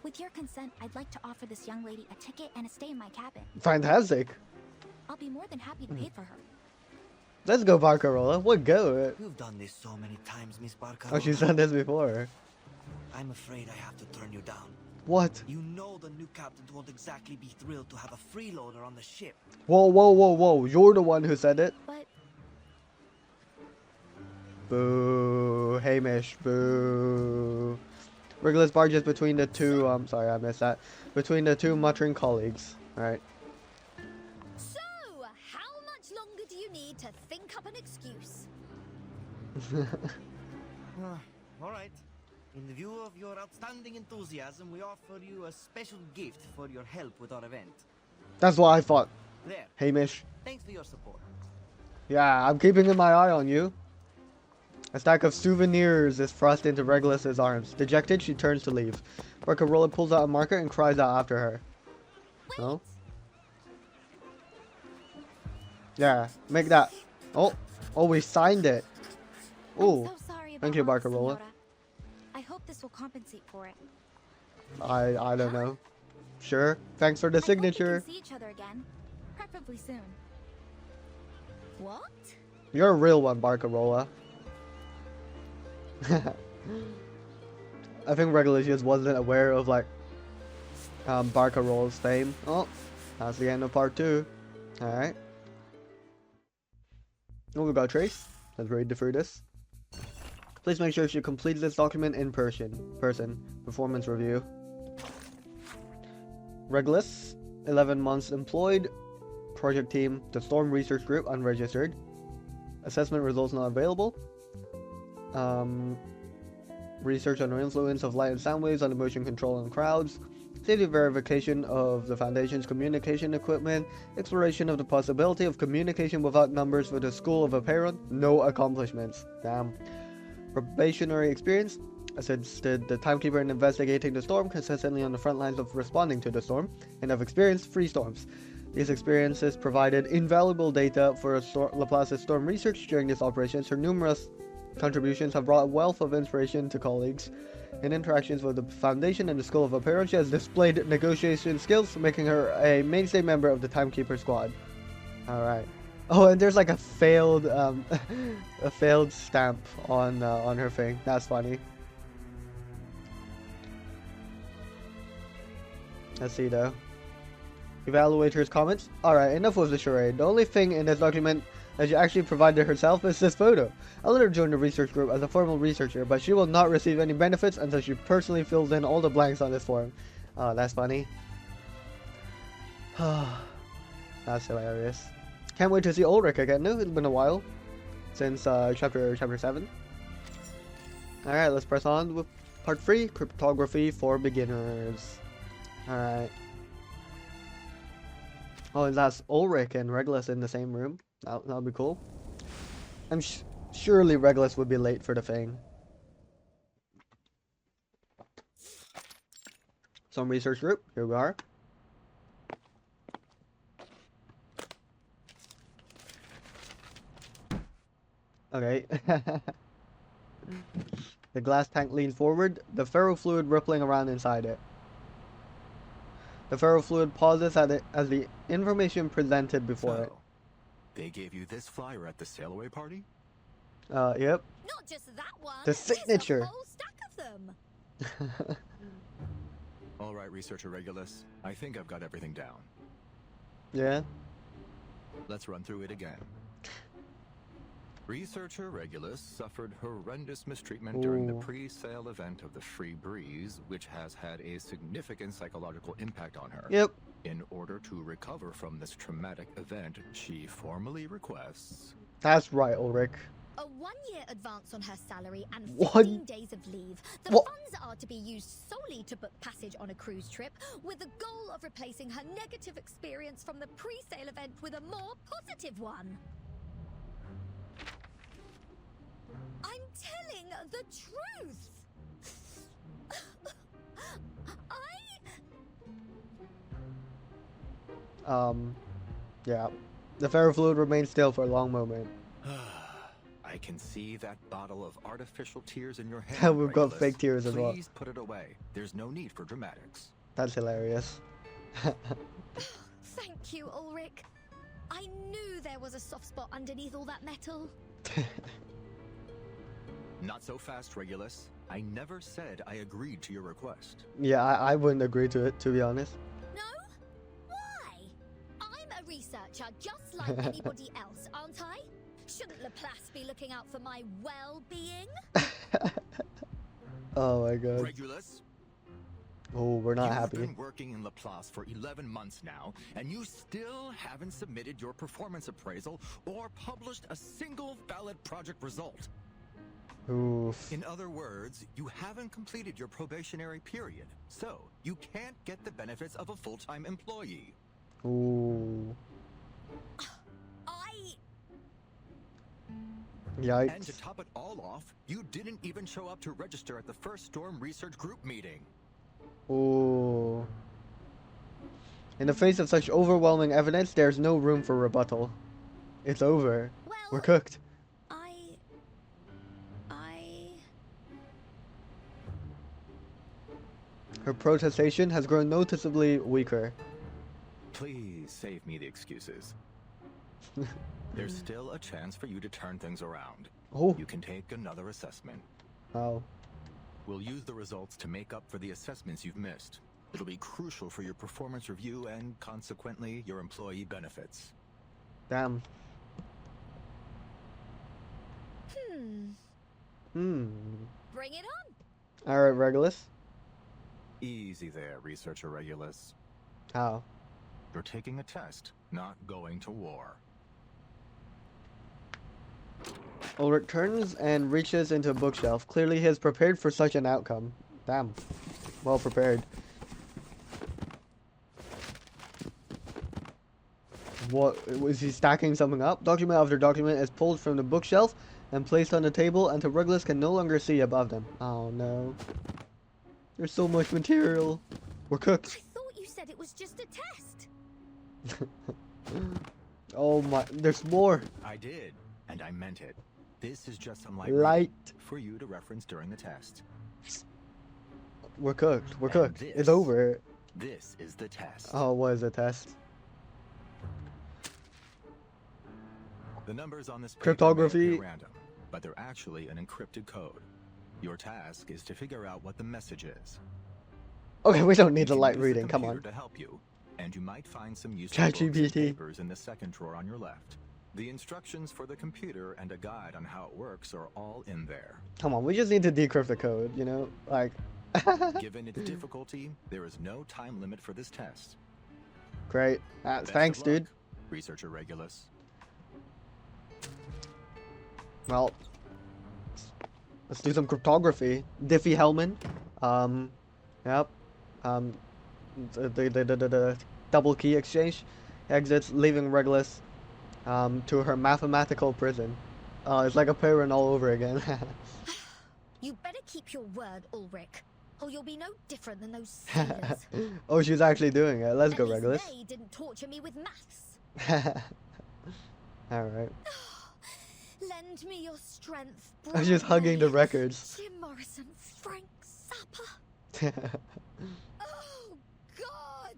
With your consent, I'd like to offer this young lady a ticket and a stay in my cabin. Fantastic. I'll be more than happy to pay for her. Let's go, Barcarola. We'll go. You've done this so many times, Miss Barcarola. Oh, she's done this before. I'm afraid I have to turn you down. What? You know the new captain won't exactly be thrilled to have a freeloader on the ship. Whoa, whoa, whoa, whoa. You're the one who said it. But... Boo. Hamish. Boo. Regulus barges between the two, sorry, I missed that. Between the two muttering colleagues. Alright. So, how much longer do you need to think up an excuse? Alright. In view of your outstanding enthusiasm, we offer you a special gift for your help with our event. That's what I thought. There. Hamish. Thanks for your support. Yeah, I'm keeping my eye on you. A stack of souvenirs is thrust into Regulus's arms. Dejected, she turns to leave. Barcarola pulls out a marker and cries out after her. Wait. No? Yeah, make that. Oh, we signed it. Ooh, I'm so sorry about thank you, all this, Barcarola. Senora. I hope this will compensate for it. I don't know. Sure. Thanks for the signature. I hope we can see each other again, preferably soon. What? You're a real one, Barcarola. I think Regulus just wasn't aware of like Barcarola's fame. Oh, that's the end of part 2. Alright. Oh, we got Trace. Let's read through this. Please make sure you complete this document in person. Performance review. Regulus, 11 months employed. Project team, the Storm Research Group, unregistered. Assessment results not available. Research on the influence of light and sound waves on the motion control on crowds. Safety verification of the Foundation's communication equipment. Exploration of the possibility of communication without numbers for the School of Aperon. No accomplishments. Damn. Probationary experience. Assisted the timekeeper in investigating the storm, consistently on the front lines of responding to the storm, and have experienced 3 storms. These experiences provided invaluable data for Laplace's storm research during these operations. Her numerous contributions have brought a wealth of inspiration to colleagues. In interactions with the Foundation and the School of Aperon, she has displayed negotiation skills, making her a mainstay member of the Timekeeper squad. Alright. Oh, and there's like a failed a failed stamp on her thing. That's funny. Let's see though. Evaluator's comments. Alright, enough with the charade. The only thing in this document that she actually provided herself is this photo. I'll let her join the research group as a formal researcher, but she will not receive any benefits until she personally fills in all the blanks on this form. Oh, that's funny. That's hilarious. Can't wait to see Ulrich again. No, it's been a while since chapter 7. Alright, let's press on with part 3, cryptography for beginners. Alright. Oh, and that's Ulrich and Regulus in the same room. That'll be cool. I'm surely Regulus would be late for the thing. Some research group. Here we are. Okay. The glass tank leans forward, the ferrofluid rippling around inside it. The ferrofluid pauses at it as the information presented before it. They gave you this flyer at the sail away party? Yep. Not just that one. The signature. There's a whole stack of them. All right, Researcher Regulus. I think I've got everything down. Yeah. Let's run through it again. Researcher Regulus suffered horrendous mistreatment during the pre-sale event of the Free Breeze, which has had a significant psychological impact on her. Yep. In order to recover from this traumatic event, she formally requests... That's right, Ulrich. A 1-year advance on her salary and 15 What? days of leave. The What? funds are to be used solely to book passage on a cruise trip, with the goal of replacing her negative experience from the pre-sale event with a more positive one. I'm telling the truth. Yeah. The ferrofluid remains still for a long moment. I can see that bottle of artificial tears in your hand. We've got Regulus. fake tears as well. Please put it away. There's no need for dramatics. That's hilarious. Thank you, Ulrich. I knew there was a soft spot underneath all that metal. Not so fast, Regulus. I never said I agreed to your request. Yeah, I wouldn't agree to it, to be honest. No? Why? I'm a researcher just like anybody else, aren't I? Shouldn't Laplace be looking out for my well-being? Oh my god. Regulus, Oh, we're not you've happy. been working in Laplace for 11 months now, and you still haven't submitted your performance appraisal or published a single valid project result. Oof. In other words, you haven't completed your probationary period, so you can't get the benefits of a full-time employee. Ooh. And Yikes. to top it all off, you didn't even show up to register at the first Storm Research Group meeting. Ooh. In the face of such overwhelming evidence, there's no room for rebuttal. It's over. We're cooked. Her protestation has grown noticeably weaker. Please save me the excuses. There's still a chance for you to turn things around. Oh. You can take another assessment. Wow. We'll use the results to make up for the assessments you've missed. It'll be crucial for your performance review and, consequently, your employee benefits. Damn. Bring it on. Alright, Regulus. Easy there, Researcher Regulus. How? You're taking a test, not going to war. Ulrich turns and reaches into a bookshelf. Clearly he is prepared for such an outcome. Damn. Well prepared. What, was he stacking something up? Document after document is pulled from the bookshelf and placed on the table until Regulus can no longer see above them. Oh no. There's so much material. We're cooked. I thought you said it was just a test. Oh my, there's more. I did, and I meant it. This is just some light for you to reference during the test. We're cooked. We're cooked. This, It's over. This is the test. Oh, what is the test? The numbers on this paper Cryptography. may appear random, but they're actually an encrypted code. Your task is to figure out what the message is. Okay, we don't need You the can light use reading. Come computer on. to help you, and you might find some useful books and ChatGPT. papers in the second drawer on your left. The instructions for the computer and a guide on how it works are all in there. Come on, we just need to decrypt the code, you know? Like... Given its difficulty, there is no time limit for this test. Great. Best Thanks, of luck, dude. Researcher Regulus. Well, let's do some cryptography. Diffie-Hellman. Yep. The double key exchange. Exits, leaving Regulus to her mathematical prison. It's like a parent all over again. You better keep your word, Ulrich. or you'll be no different than those sailors. Oh, she's actually doing it. Let's go, At least Regulus. they didn't torture me with maths. Alright. Lend me your strength, I'm just hugging the Broadway. records. Jim Morrison, Frank Zappa. Oh, God!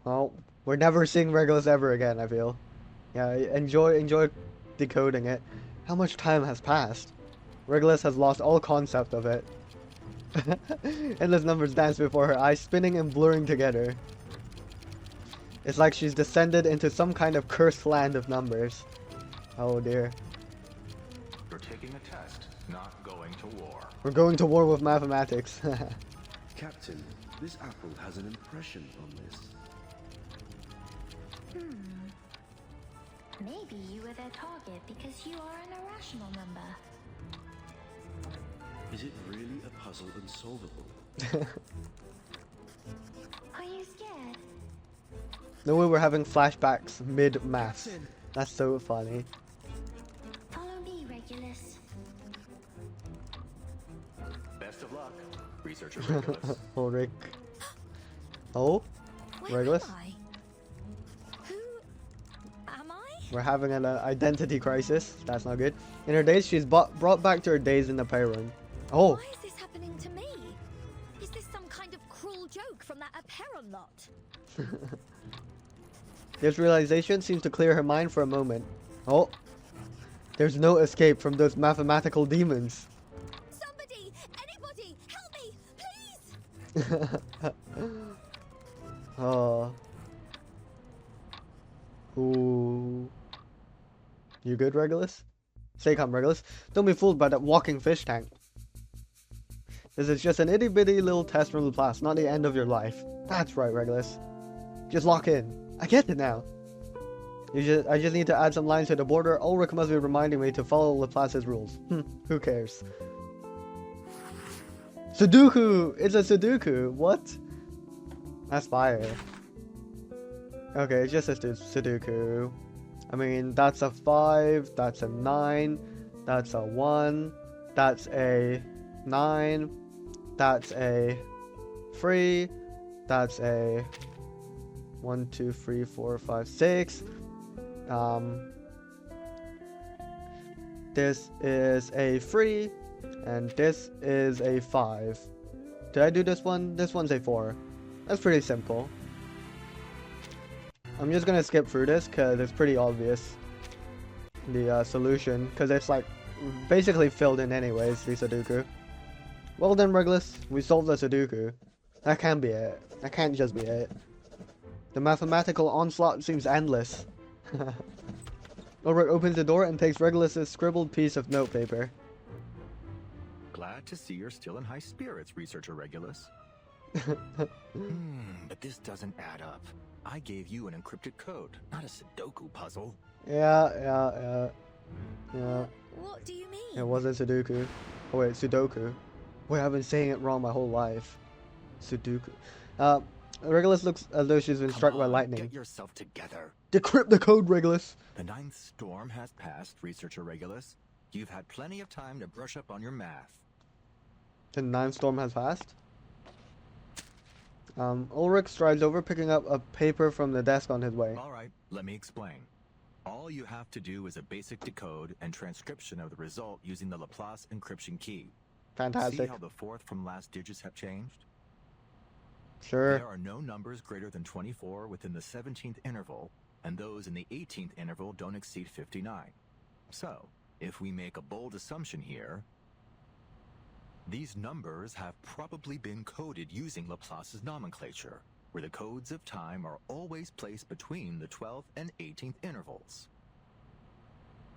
Well, we're never seeing Regulus ever again, I feel. Yeah, enjoy decoding it. How much time has passed? Regulus has lost all concept of it. Endless numbers dance before her eyes, spinning and blurring together. It's like she's descended into some kind of cursed land of numbers. Oh dear. You're taking a test, not going to war. We're going to war with mathematics. Captain, this apple has an impression on this. Maybe you were their target because you are an irrational number. Is it really a puzzle unsolvable? Are you scared? No way we're having flashbacks mid-math. That's so funny. Follow me, Regulus. Best of luck, Researcher Regulus. Ulrich. Oh? Regulus? We're having an identity crisis. That's not good. In her days, she's brought back to her days in the payroom. Oh. Why is this happening to me? Is this some kind of cruel joke from that Aperon lot? This realization seems to clear her mind for a moment. Oh. There's no escape from those mathematical demons. Somebody! Anybody! Help me! Please! Oh. Ooh. You good, Regulus? Stay calm, Regulus. Don't be fooled by that walking fish tank. This is just an itty bitty little test from Laplace, not the end of your life. That's right, Regulus. Just lock in. I get it now. I just need to add some lines to the border. Ulrich must be reminding me to follow Laplace's rules. Who cares? Sudoku! It's a Sudoku! What? That's fire. Okay, it's just a Sudoku. I mean, that's a 5, that's a 9, that's a 1, that's a 9, that's a 3, that's a 1, 2, 3, 4, 5, 6. This is a 3, and this is a 5. Did I do this one? This one's a 4. That's pretty simple. I'm just gonna skip through this because it's pretty obvious. The solution, because it's like basically filled in anyways, the Sudoku. Well done, Regulus. We solved the Sudoku. That can't be it. That can't just be it. The mathematical onslaught seems endless. Ulrich opens the door and takes Regulus's scribbled piece of notepaper. Glad to see you're still in high spirits, Researcher Regulus. But this doesn't add up. I gave you an encrypted code, not a Sudoku puzzle. Yeah. What do you mean? It wasn't Sudoku. Oh wait, Sudoku. Wait, I've been saying it wrong my whole life. Sudoku. Regulus looks as though she's been struck by lightning. Get yourself together. Decrypt the code, Regulus. The 9th storm has passed, Researcher Regulus. You've had plenty of time to brush up on your math. The 9th storm has passed? Ulrich strides over, picking up a paper from the desk on his way. Alright, let me explain. All you have to do is a basic decode and transcription of the result using the Laplace encryption key. Fantastic. See how the 4th from last digits have changed? Sure. There are no numbers greater than 24 within the 17th interval, and those in the 18th interval don't exceed 59. So, if we make a bold assumption here, these numbers have probably been coded using Laplace's nomenclature, where the codes of time are always placed between the 12th and 18th intervals.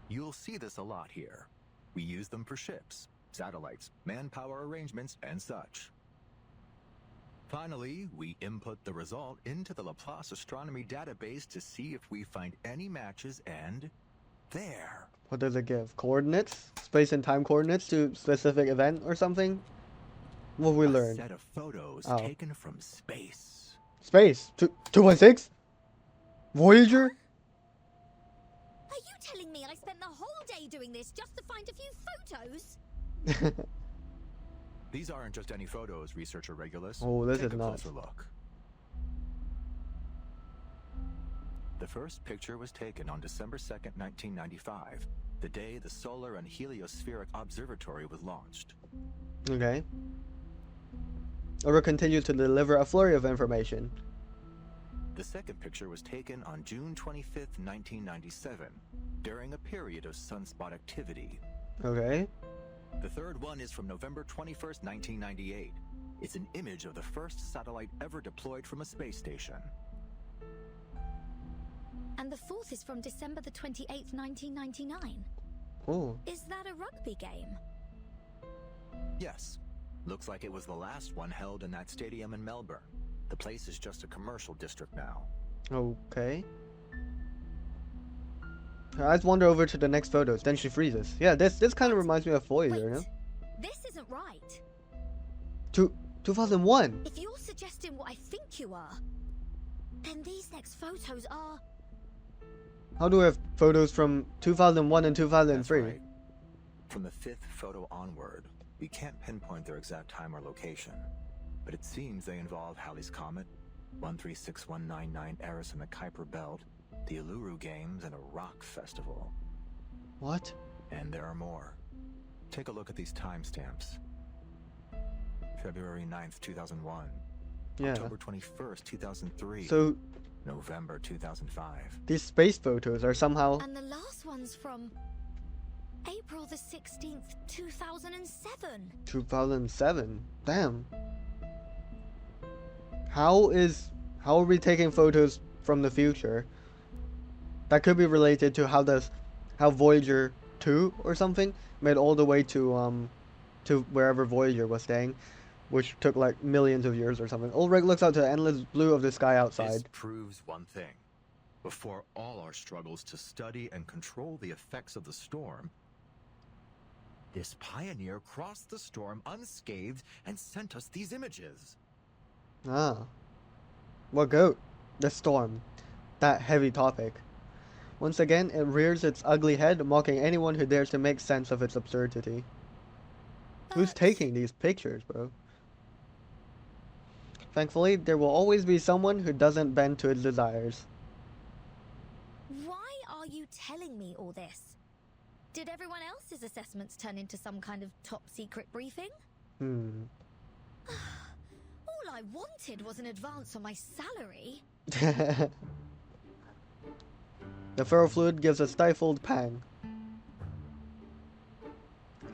You'll see this a lot here. We use them for ships, satellites, manpower arrangements, and such. Finally, we input the result into the Laplace astronomy database to see if we find any matches, and there. What does it give? Coordinates? Space and time coordinates to specific event or something? What have we learned? A set of photos taken from space. Space? 2.6? Voyager? Are you telling me I spent the whole day doing this just to find a few photos? These aren't just any photos, researcher Regulus. Oh, this Take is a nuts. closer look. The first picture was taken on December 2nd, 1995, the day the Solar and Heliospheric Observatory was launched. Okay. Aurora continues to deliver a flurry of information. The second picture was taken on June 25th, 1997, during a period of sunspot activity. Okay. The third one is from November 21st, 1998. It's an image of the first satellite ever deployed from a space station. And the fourth is from December the 28th, 1999. Oh. Is that a rugby game? Yes. Looks like it was the last one held in that stadium in Melbourne. The place is just a commercial district now. Okay. Her eyes wander over to the next photos, then she freezes. Yeah, this kind of reminds me of Voyager, you know? This isn't right. 2001! If you're suggesting what I think you are, then these next photos are... How do we have photos from 2001 and 2003? That's right. From the fifth photo onward, we can't pinpoint their exact time or location, but it seems they involve Halley's Comet, 136199 Eris in the Kuiper Belt, the Uluru Games, and a rock festival. What? And there are more. Take a look at these timestamps. February 9th, 2001. Yeah. October 21st, 2003. So... November 2005. These space photos are somehow... And the last one's from... April the 16th, 2007. 2007? Damn. How are we taking photos from the future? That could be related to how Voyager 2 or something made all the way to wherever Voyager was staying, which took like millions of years or something. Ulrich looks out to the endless blue of the sky outside. This proves one thing. Before all our struggles to study and control the effects of the storm, this pioneer crossed the storm unscathed and sent us these images. Ah. What goat? The storm. That heavy topic. Once again, it rears its ugly head, mocking anyone who dares to make sense of its absurdity. Who's taking these pictures, bro? Thankfully, there will always be someone who doesn't bend to its desires. Why are you telling me all this? Did everyone else's assessments turn into some kind of top-secret briefing? All I wanted was an advance on my salary. The ferrofluid gives a stifled pang.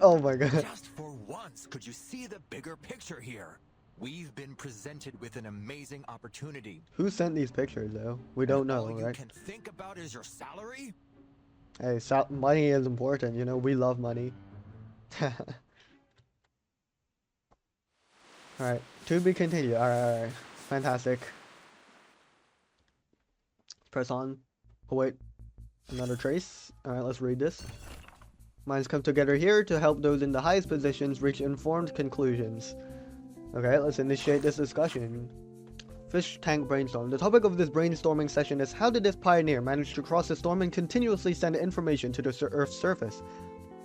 Oh my god. Just for once, could you see the bigger picture here? We've been presented with an amazing opportunity. Who sent these pictures, though? We don't know, all right? you can think about is your salary? Hey, money is important, you know? We love money. Alright, to be continued. Alright. Fantastic. Press on. Oh, wait. Another trace. Alright, let's read this. Minds come together here to help those in the highest positions reach informed conclusions. Okay, let's initiate this discussion. Fish tank brainstorm. The topic of this brainstorming session is how did this pioneer manage to cross the storm and continuously send information to the Earth's surface?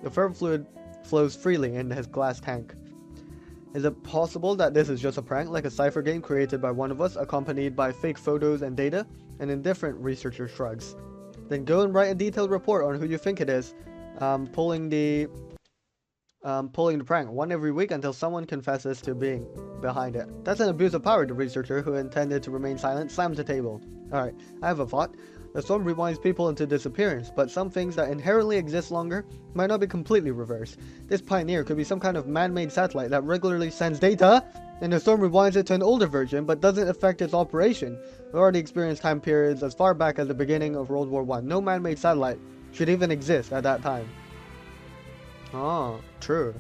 The ferrofluid flows freely in his glass tank. Is it possible that this is just a prank, like a cipher game created by one of us, accompanied by fake photos and data? An indifferent researcher shrugs. Then go and write a detailed report on who you think it is, pulling the prank, one every week until someone confesses to being behind it. That's an abuse of power, the researcher, who intended to remain silent, slammed the table. Alright, I have a thought. The storm rewinds people into disappearance, but some things that inherently exist longer might not be completely reversed. This pioneer could be some kind of man-made satellite that regularly sends data, and the storm rewinds it to an older version, but doesn't affect its operation. We already experienced time periods as far back as the beginning of World War I. No man-made satellite should even exist at that time. Oh, true.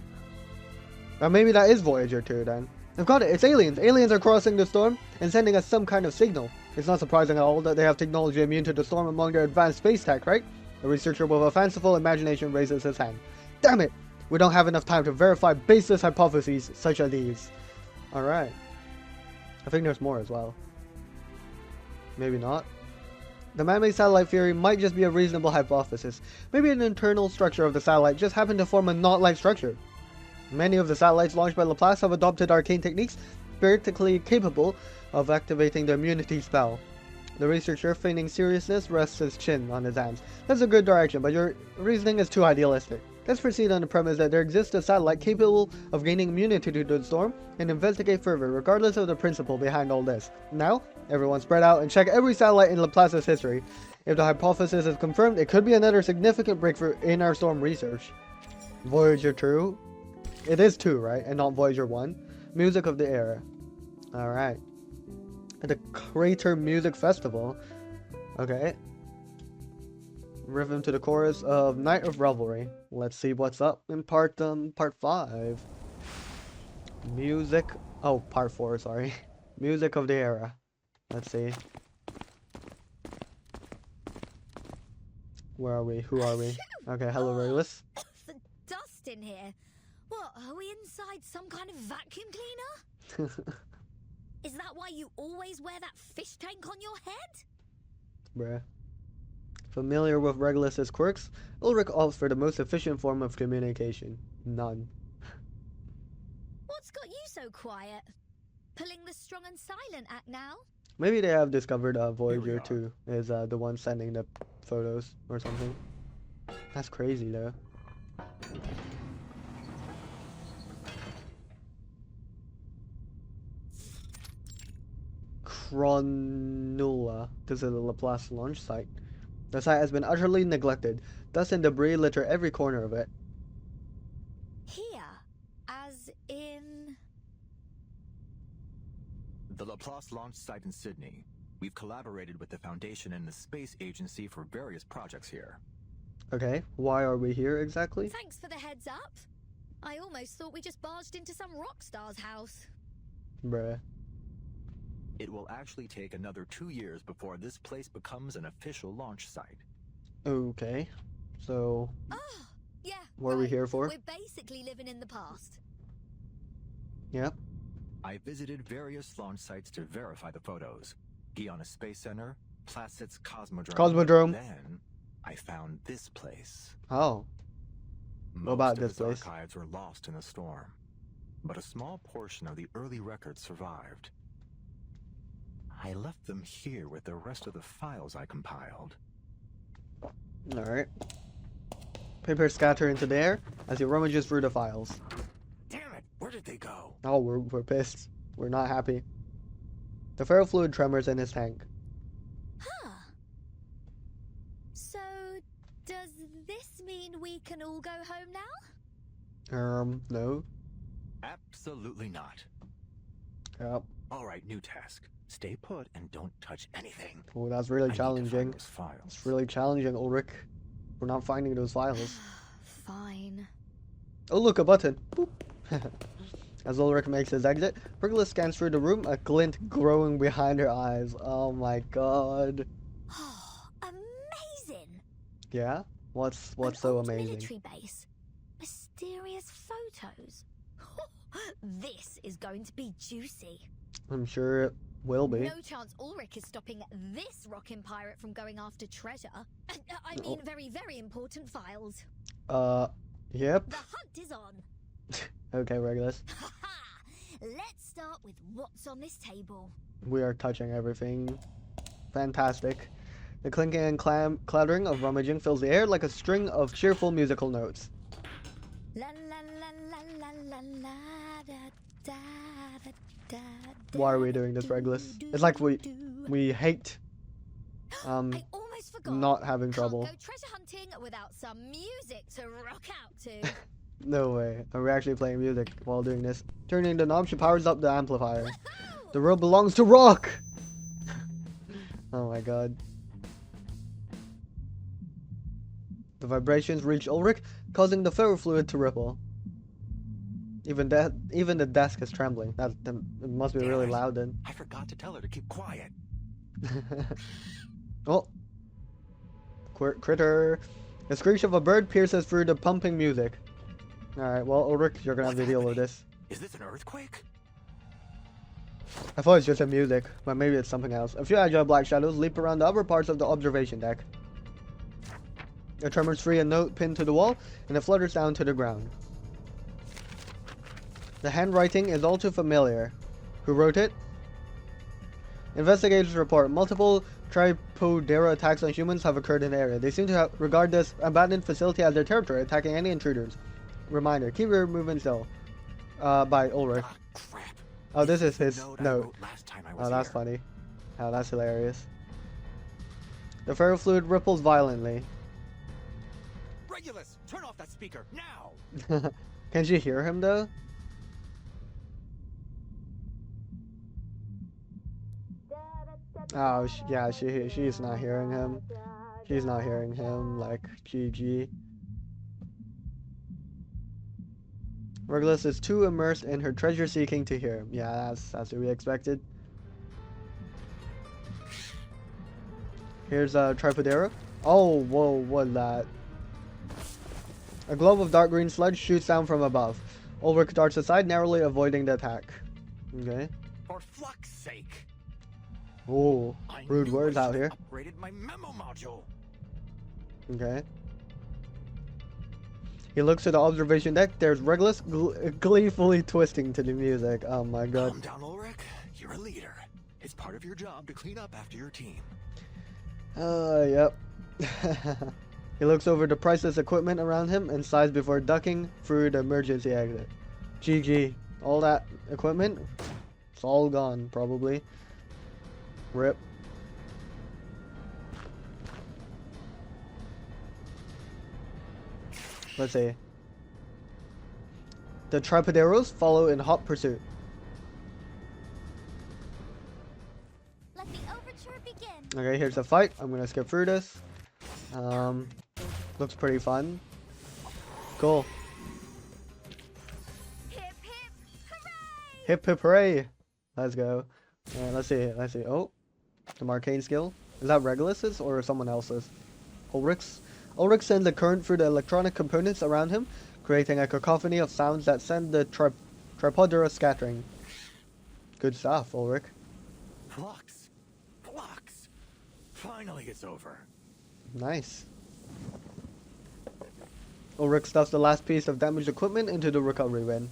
Now maybe that is Voyager 2 then. I've got it, it's aliens. Aliens are crossing the storm and sending us some kind of signal. It's not surprising at all that they have technology immune to the storm among their advanced space tech, right? A researcher with a fanciful imagination raises his hand. Damn it! We don't have enough time to verify baseless hypotheses such as these. Alright. I think there's more as well. Maybe not. The man-made satellite theory might just be a reasonable hypothesis. Maybe an internal structure of the satellite just happened to form a knot-like structure. Many of the satellites launched by Laplace have adopted arcane techniques theoretically capable of activating the immunity spell. The researcher, feigning seriousness, rests his chin on his hands. That's a good direction, but your reasoning is too idealistic. Let's proceed on the premise that there exists a satellite capable of gaining immunity to the storm and investigate further, regardless of the principle behind all this. Now, everyone spread out and check every satellite in Laplace's history. If the hypothesis is confirmed, it could be another significant breakthrough in our storm research. Voyager 2? It is 2, right? And not Voyager 1? Music of the era. Alright. The Crater Music Festival. Okay. Rhythm to the chorus of Night of Revelry. Let's see what's up in part 5. Music. Oh, part 4, sorry. Music of the era. Let's see. Where are we? Who are we? Okay, hello, Regulus. The dust in here. What, are we inside some kind of vacuum cleaner? Is that why you always wear that fish tank on your head? Bruh. Familiar with Regulus's quirks, Ulrich opts for the most efficient form of communication. None. What's got you so quiet? Pulling the strong and silent act now? Maybe they have discovered Voyager 2 is the one sending the photos or something. That's crazy though. Cronula. This is the Laplace launch site. The site has been utterly neglected. Dust and debris litter every corner of it. Here, as in... The Laplace launch site in Sydney. We've collaborated with the Foundation and the Space Agency for various projects here. Okay, why are we here exactly? Thanks for the heads up. I almost thought we just barged into some rock star's house. Bruh. It will actually take another 2 years before this place becomes an official launch site. Okay, so... Oh, yeah, what are we here for? We're basically living in the past. Yep. I visited various launch sites to verify the photos. Guiana Space Center, Placid's Cosmodrome. Then, I found this place. Oh. What about this place? Most of its archives were lost in the storm, but a small portion of the early records survived. I left them here with the rest of the files I compiled. Alright. Paper scatter into the air as he rummages through the files. Damn it! Where did they go? Oh, we're pissed. We're not happy. The ferrofluid tremors in his tank. Huh. So, does this mean we can all go home now? No. Absolutely not. Yep. Alright, new task. Stay put and don't touch anything. Oh, that's really challenging. It's really challenging, Ulrich. We're not finding those files. Fine. Oh, look, a button. Boop. As Ulrich makes his exit, Regulus scans through the room, a glint growing behind her eyes. Oh my god. Oh, amazing! Yeah? What's so amazing? Military base. Mysterious photos. This is going to be juicy. I'm sure it will be. No chance Ulrich is stopping this rockin' pirate from going after treasure. I mean, very, very important files. Yep. The hunt is on. Okay, Regulus. Let's start with what's on this table. We are touching everything. Fantastic. The clinking and clattering of rummaging fills the air like a string of cheerful musical notes. La la la la la la la da da da da. Why are we doing this, Regulus? It's like we hate I almost forgot. not having trouble. Can't go treasure hunting without some music to rock out to. No way. Are we actually playing music while doing this? Turning the knob, she powers up the amplifier. The world belongs to rock! Oh my god. The vibrations reach Ulrich, causing the ferrofluid to ripple. Even the desk is trembling. It must be really loud then. I forgot to tell her to keep quiet. Oh. Critter. The screech of a bird pierces through the pumping music. Alright, well, Ulrich, you're gonna have to deal with this. Is this an earthquake? I thought it's just a music, but maybe it's something else. A few agile black shadows leap around the upper parts of the observation deck. It tremors free a note pinned to the wall, and it flutters down to the ground. The handwriting is all too familiar. Who wrote it? Investigators report multiple Tripodera attacks on humans have occurred in the area. They seem to regard this abandoned facility as their territory, attacking any intruders. Reminder, keep your movement still. By Ulrich. Ah, crap. Oh, this is his note. Last time I was Oh, that's here. funny. Oh, that's hilarious. The ferrofluid ripples violently. Regulus, turn off that speaker now. Can she hear him though? Oh, yeah, she's not hearing him. She's not hearing him, like, GG. Regulus is too immersed in her treasure seeking to hear him. Yeah, that's to be expected. Here's Tripodera. Oh, whoa, what's that? A globe of dark green sludge shoots down from above. Ulrich darts aside, narrowly avoiding the attack. Okay. For fuck's sake. Oh, rude words out here. Upgraded my memo module. Okay. He looks to the observation deck. There's Regulus gleefully twisting to the music. Oh my god. Calm down, Ulrich. You're a leader. It's part of your job to clean up after your team. Yep. He looks over the priceless equipment around him and sighs before ducking through the emergency exit. GG. All that equipment, it's all gone, probably. Rip. Let's see. The Tripoderos follow in hot pursuit. Let the overture begin. Okay, here's the fight. I'm gonna skip through this. Looks pretty fun. Cool. Hip hip hooray! Hip hip hooray! Let's go. Let's see. Oh, some arcane skill. Is that Regulus's or someone else's? Ulrich's. Ulrich sends a current through the electronic components around him, creating a cacophony of sounds that send the Tripodera scattering. Good stuff, Ulrich. Flux. Finally it's over. Nice. Ulrich stuffs the last piece of damaged equipment into the recovery bin.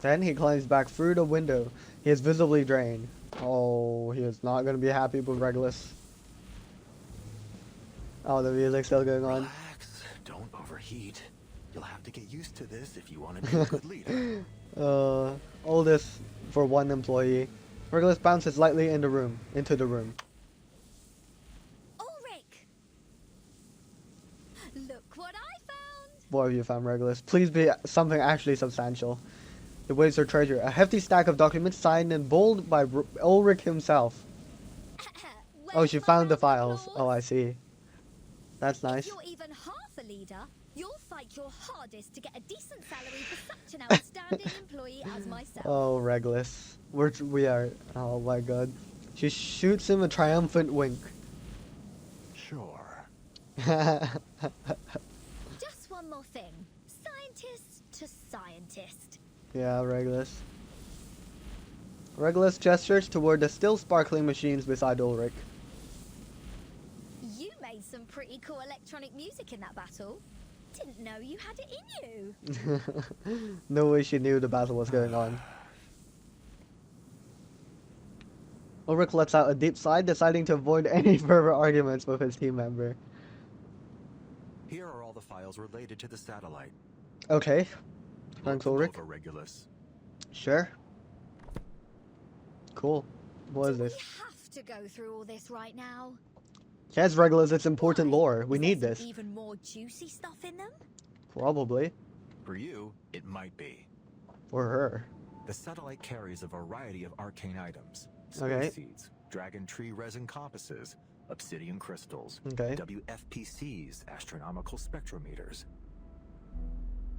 Then he climbs back through the window. He is visibly drained. Oh, he is not going to be happy with Regulus. Oh, the music's still going on. Relax. Don't overheat. You'll have to get used to this if you want to be a good leader. All this for one employee. Regulus bounces lightly into the room. Ulrich! Look what I found! What have you found, Regulus? Please be something actually substantial. It weighs her treasure. A hefty stack of documents signed in bold by Ulrich himself. Oh, she found the files. Oh, I see. That's nice. If you're even half a leader, you'll fight your hardest to get a decent salary for such an outstanding employee as myself. Oh, Regulus. We are. Oh my god. She shoots him a triumphant wink. Sure. Just one more thing. Scientist to scientist. Yeah, Regulus. Regulus gestures toward the still sparkling machines beside Ulrich. You made some pretty cool electronic music in that battle. Didn't know you had it in you. No way she knew the battle was going on. Ulrich lets out a deep sigh, deciding to avoid any further arguments with his team member. Here are all the files related to the satellite. Okay. Thanks, Look Ulrich. over, Regulus. Sure. Cool. What is Do this? we have to go through all this right now? Yes, Regulus, it's important lore. We Is need there this. some even more juicy stuff in them? Probably. For you, it might be. For her. The satellite carries a variety of arcane items. Okay. Space seeds, dragon tree resin compasses, obsidian crystals, Okay. WFPCs, astronomical spectrometers.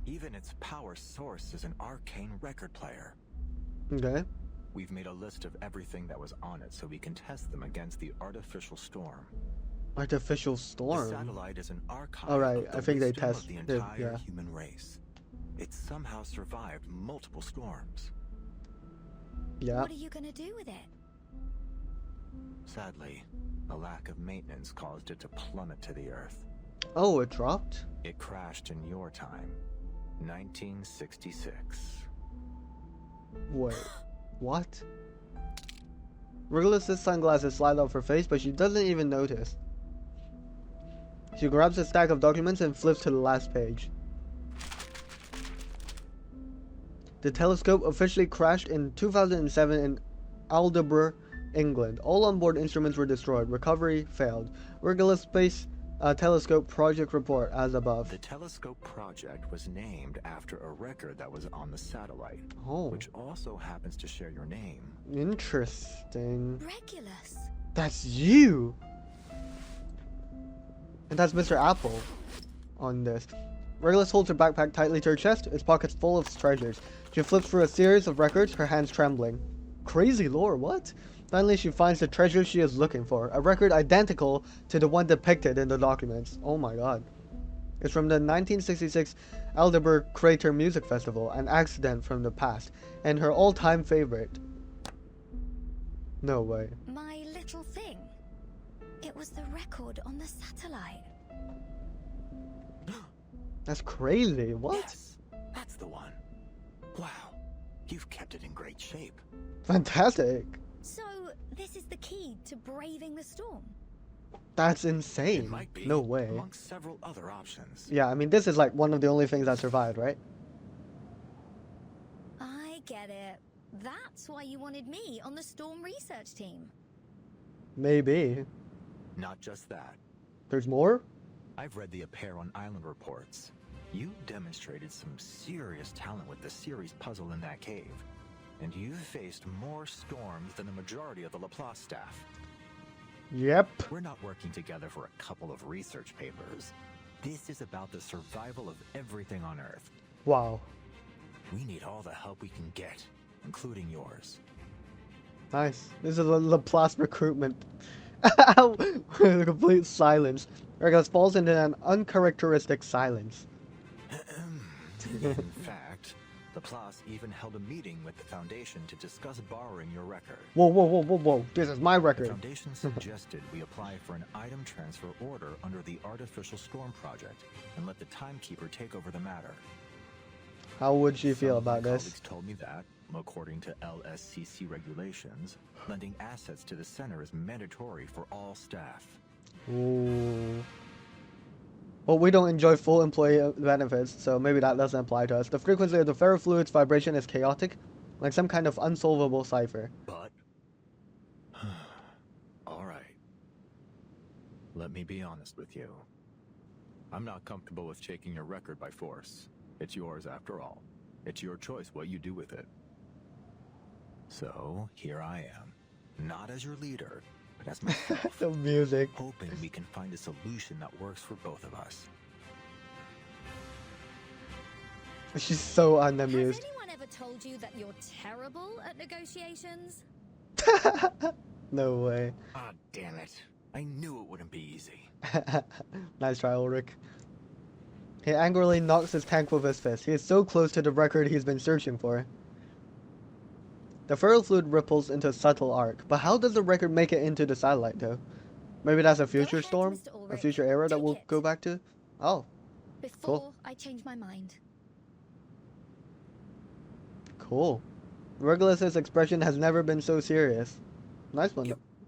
Even its power source is an arcane record player. Okay. We've made a list of everything that was on it so we can test them against the artificial storm. Artificial The storm. satellite is an archive Alright, of the I think they wisdom of test the the- entire yeah. human race. It somehow survived multiple storms. Yeah. What are you gonna do with it? Sadly, a lack of maintenance caused it to plummet to the earth. Oh, it dropped? It crashed in your time, 1966. Wait, what? Regulus's sunglasses slide off her face, but she doesn't even notice. She grabs a stack of documents and flips to the last page. The telescope officially crashed in 2007 in Aldeburgh, England. All onboard instruments were destroyed. Recovery failed. Regulus Space Telescope Project report as above. The telescope project was named after a record that was on the satellite, Oh, which also happens to share your name. interesting. Regulus. That's you! And that's Mr. Apple on this. Regulus holds her backpack tightly to her chest, its pockets full of treasures. She flips through a series of records, her hands trembling. Crazy lore, what? Finally, she finds the treasure she is looking for, a record identical to the one depicted in the documents. Oh my god. It's from the 1966 Aldeburgh Crater Music Festival, an accident from the past, and her all-time favorite. No way. My little thing. It was the record on the satellite. That's crazy, what? Yes, that's the one. Wow, you've kept it in great shape. Fantastic. So, this is the key to braving the storm. That's It insane. might be, No way. amongst several other options. Yeah, I mean, this is like one of the only things that survived, right? I get it. That's why you wanted me on the storm research team. Maybe. Not just that. There's more? I've read the Aperon Island reports. You demonstrated some serious talent with the series puzzle in that cave. And you've faced more storms than the majority of the Laplace staff. Yep. We're not working together for a couple of research papers. This is about the survival of everything on Earth. Wow. We need all the help we can get, including yours. Nice. This is a Laplace recruitment. Complete silence. Regulus falls into an uncharacteristic silence. In fact, Laplace even held a meeting with the Foundation to discuss borrowing your record. Whoa, whoa, whoa, whoa, whoa. This is my The record. Foundation suggested we apply for an item transfer order under the Artificial Storm Project and let the Timekeeper take over the matter. How would she Some feel of my about this? colleagues told me that, according to LSCC regulations, lending assets to the center is mandatory for all staff. Ooh. Well, we don't enjoy full employee benefits, so maybe that doesn't apply to us. The frequency of the ferrofluid's vibration is chaotic, like some kind of unsolvable cipher. But... Alright. Let me be honest with you. I'm not comfortable with taking your record by force. It's yours after all. It's your choice what you do with it. So, here I am. Not as your leader, but as myself. The music. Hoping we can find a solution that works for both of us. She's so Has unamused. anyone ever told you that you're terrible at negotiations? No way. Ah, damn it. I knew it wouldn't be easy. Nice try, Ulrich. He angrily knocks his tank with his fist. He is so close to the record he's been searching for. The ferrofluid ripples into a subtle arc, but how does the record make it into the satellite, though? Maybe that's a future ahead, storm? Mr. A Ulrich. future era that Take we'll it. go back to? Oh, Before I change my mind. cool. Regulus's expression has never been so serious. Nice one.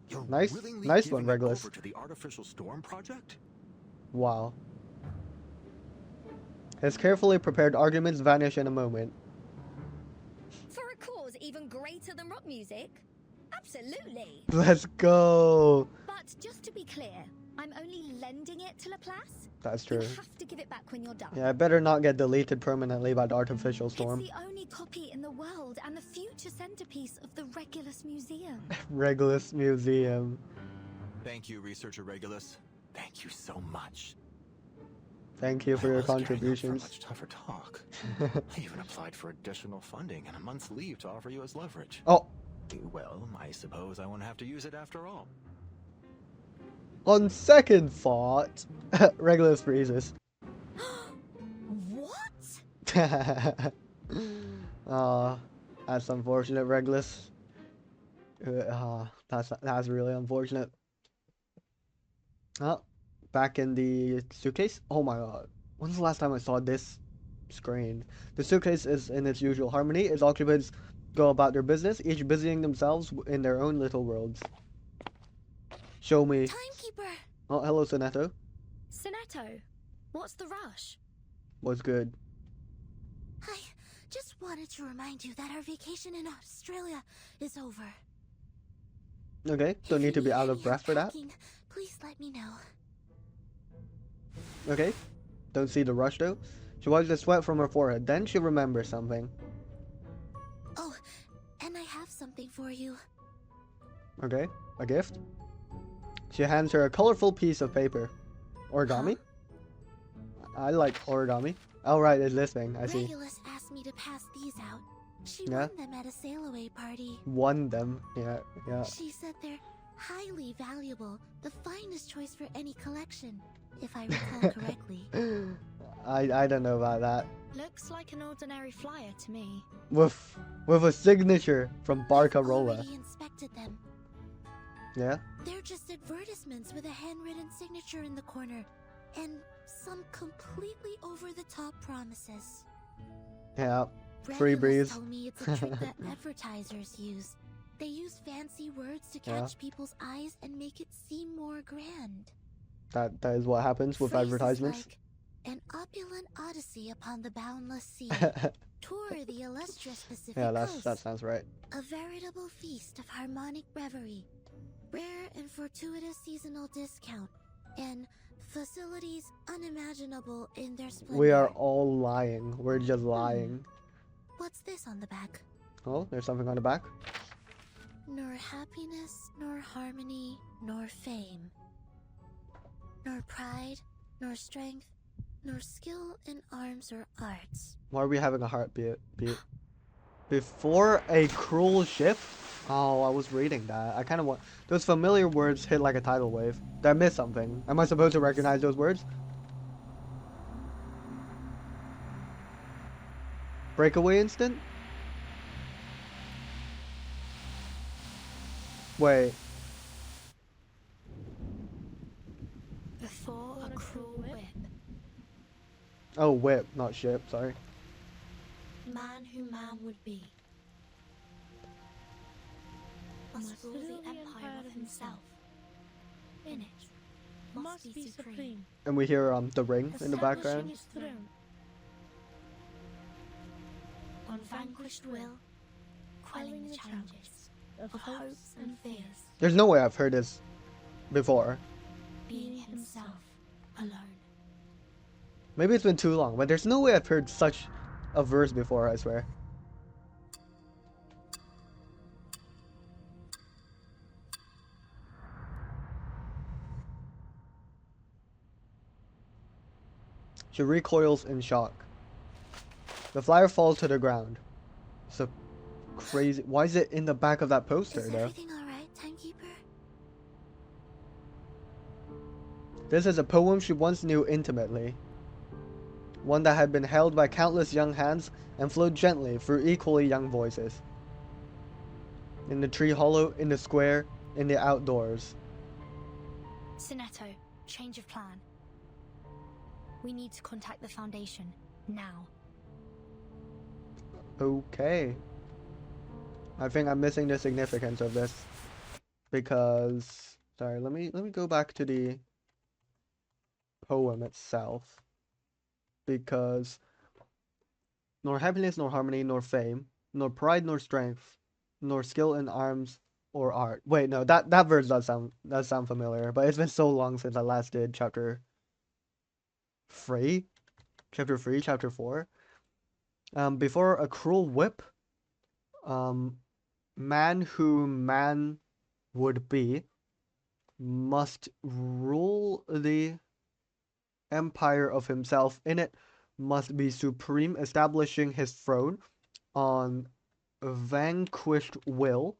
You're Nice willingly one, giving it Regulus. over to the Artificial Storm Project? Wow. His carefully prepared arguments vanish in a moment. For a cause even greater than rock music? Absolutely. Let's go. But just to be clear, I'm only lending it to Laplace. That's true. You have to give it back when you're done. Yeah, I better not get deleted permanently by the artificial storm. It's the only copy in the world and the future centerpiece of the Regulus Museum. Regulus Museum. Thank you, Researcher Regulus. Thank you so much. Thank you for your I was gearing up for a contributions. much tougher talk. I even applied for additional funding and a month's leave to offer you as leverage. Oh, Well, I suppose I won't have to use it after all. on second thought, Regulus freezes. What? That's unfortunate, Regulus. That's really unfortunate. Oh, back in the suitcase. Oh my god, when's the last time I saw this screen? The suitcase is in its usual harmony. Its occupants go about their business, each busying themselves in their own little worlds. Show me. Timekeeper! Oh, hello, Sonetto. Sonetto, what's the rush? What's good? I just wanted to remind you that our vacation in Australia is over. Okay, don't need to be out of breath for that. Please let me know. Okay, don't see the rush though. She wipes the sweat from her forehead, then she remembers something. Oh, and I have something for you. Okay, a gift? She hands her a colorful piece of paper. Origami? I like origami. Oh right, it's this thing, I see. Regulus asked me to pass these out. She Yeah. won them at a sail-away party. Won them, yeah. She said they're highly valuable, the finest choice for any collection, if I recall correctly. I don't know about that. Looks like an ordinary flyer to me. With a signature from Barcarola. Already inspected them. Yeah? They're just advertisements with a handwritten signature in the corner, and some completely over-the-top promises. Yeah. Free Regulus breeze. told me it's a trick that advertisers use. They use fancy words to catch people's eyes and make it seem more grand. That is what happens with Phrases advertisements. like, an opulent odyssey upon the boundless sea. Tour the illustrious Pacific Yeah, coast. that sounds right. A veritable feast of harmonic reverie. Rare and fortuitous seasonal discount. And facilities unimaginable in their splendor. We are all lying. We're just lying. What's this on the back? Oh, there's something on the back. Nor happiness, nor harmony, nor fame. Nor pride, nor strength, nor skill in arms or arts. Why are we having a heartbeat? Before a cruel ship? Oh, I was reading that. I kind of want... Those familiar words hit like a tidal wave. Did I miss something? Am I supposed to recognize those words? Breakaway instant? Wait. Before a cruel whip. Oh, whip, not ship, sorry. Man who man would be. Must rule the empire of himself. In it, must be supreme. And we hear the ring in the Establishing background. his throne. On vanquished will, quelling the challenges of hopes and fears. There's no way I've heard this before. Being himself alone. Maybe it's been too long, but there's no way I've heard such a verse before, I swear. She recoils in shock. The flyer falls to the ground. So crazy. Why is it in the back of that poster, Is though? everything alright, Timekeeper? This is a poem she once knew intimately. One that had been held by countless young hands and flowed gently through equally young voices. In the tree hollow, in the square, in the outdoors. Sonetto, change of plan. We need to contact the Foundation, now. Okay. I think I'm missing the significance of this. Because... Sorry, let me go back to the poem itself. Because... Nor happiness, nor harmony, nor fame, nor pride, nor strength, nor skill in arms or art. Wait, no, that verse does sound familiar, but it's been so long since I last did chapter 3, chapter 4. Before a cruel whip, man who man would be must rule the empire of himself. In it must be supreme, establishing his throne on vanquished will,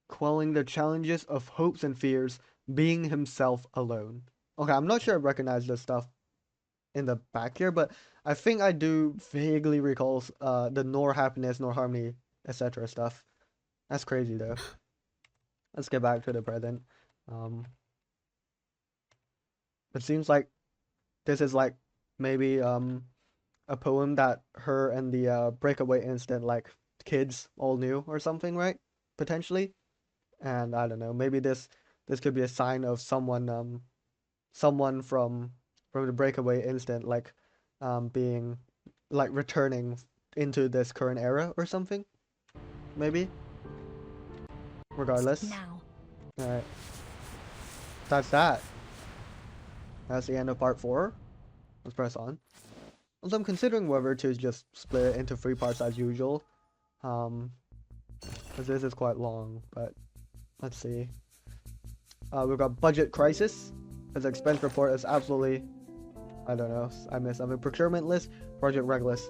quelling the challenges of hopes and fears, being himself alone. Okay, I'm not sure I recognize this stuff in the back here, but I think I do vaguely recall the nor happiness, nor harmony, etc. stuff. That's crazy though. Let's get back to the present. It seems like this is like maybe a poem that her and the breakaway instant like kids all new or something, right? Potentially. And I don't know, maybe this could be a sign of someone from the breakaway instant, like being like returning into this current era or something. Maybe. Regardless. Now. Alright. That's that. That's the end of part 4. Let's press on. So I'm considering whether to just split it into 3 parts as usual. Because this is quite long, but let's see. We've got Budget Crisis. His expense report is absolutely, I don't know, I missed something. Procurement list, Project Regulus.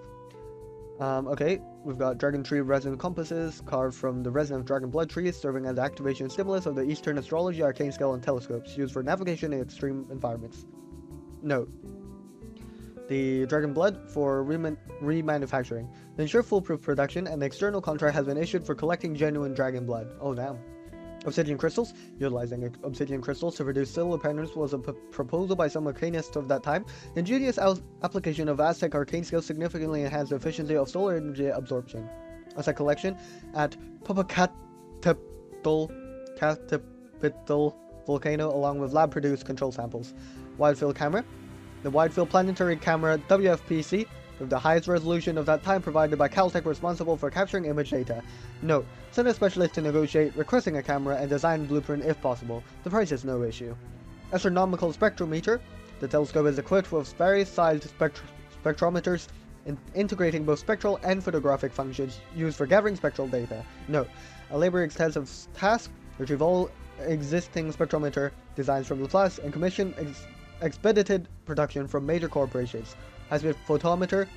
Okay, we've got Dragon Tree resin compasses carved from the resin of dragon blood trees, serving as the activation stimulus of the Eastern Astrology Arcane Scale and telescopes, used for navigation in extreme environments. Note: the dragon blood for remanufacturing. To ensure foolproof production, an external contract has been issued for collecting genuine dragon blood. Oh damn. Obsidian crystals. Utilizing obsidian crystals to reduce solar patterns was a proposal by some arcanists of that time. The ingenious application of Aztec arcane skills significantly enhanced the efficiency of solar energy absorption. Aztec collection at Popocatépetl volcano, along with lab-produced control samples. Wide field camera. The wide field planetary camera WFPC, with the highest resolution of that time, provided by Caltech, responsible for capturing image data. Note: send a specialist to negotiate requesting a camera and design blueprint if possible. The price is no issue. Astronomical spectrometer. The telescope is equipped with various sized spectrometers, integrating both spectral and photographic functions used for gathering spectral data. Note: a labor-intensive task. Retrieve all existing spectrometer designs from Laplace and commission expedited production from major corporations. High-speed photometer,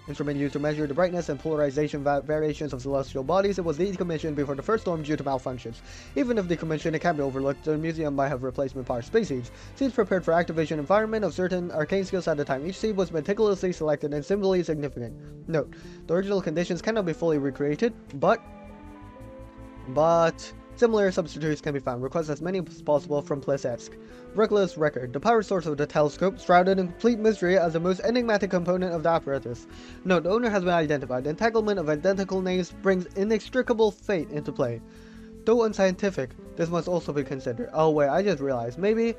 instrument used to measure the brightness and polarization variations of celestial bodies. It was decommissioned before the first storm due to malfunctions. Even if decommissioned, it can be overlooked. The museum might have replacement power space seeds. Seeds prepared for activation environment of certain arcane skills at a time. Each seed was meticulously selected and symbolically significant. Note: the original conditions cannot be fully recreated, but similar substitutes can be found. Request as many as possible from Plesetsk. Regulus record. The power source of the telescope, shrouded in complete mystery as the most enigmatic component of the apparatus. Note: the owner has been identified. The entanglement of identical names brings inextricable fate into play. Though unscientific, this must also be considered. Oh wait, I just realized. Maybe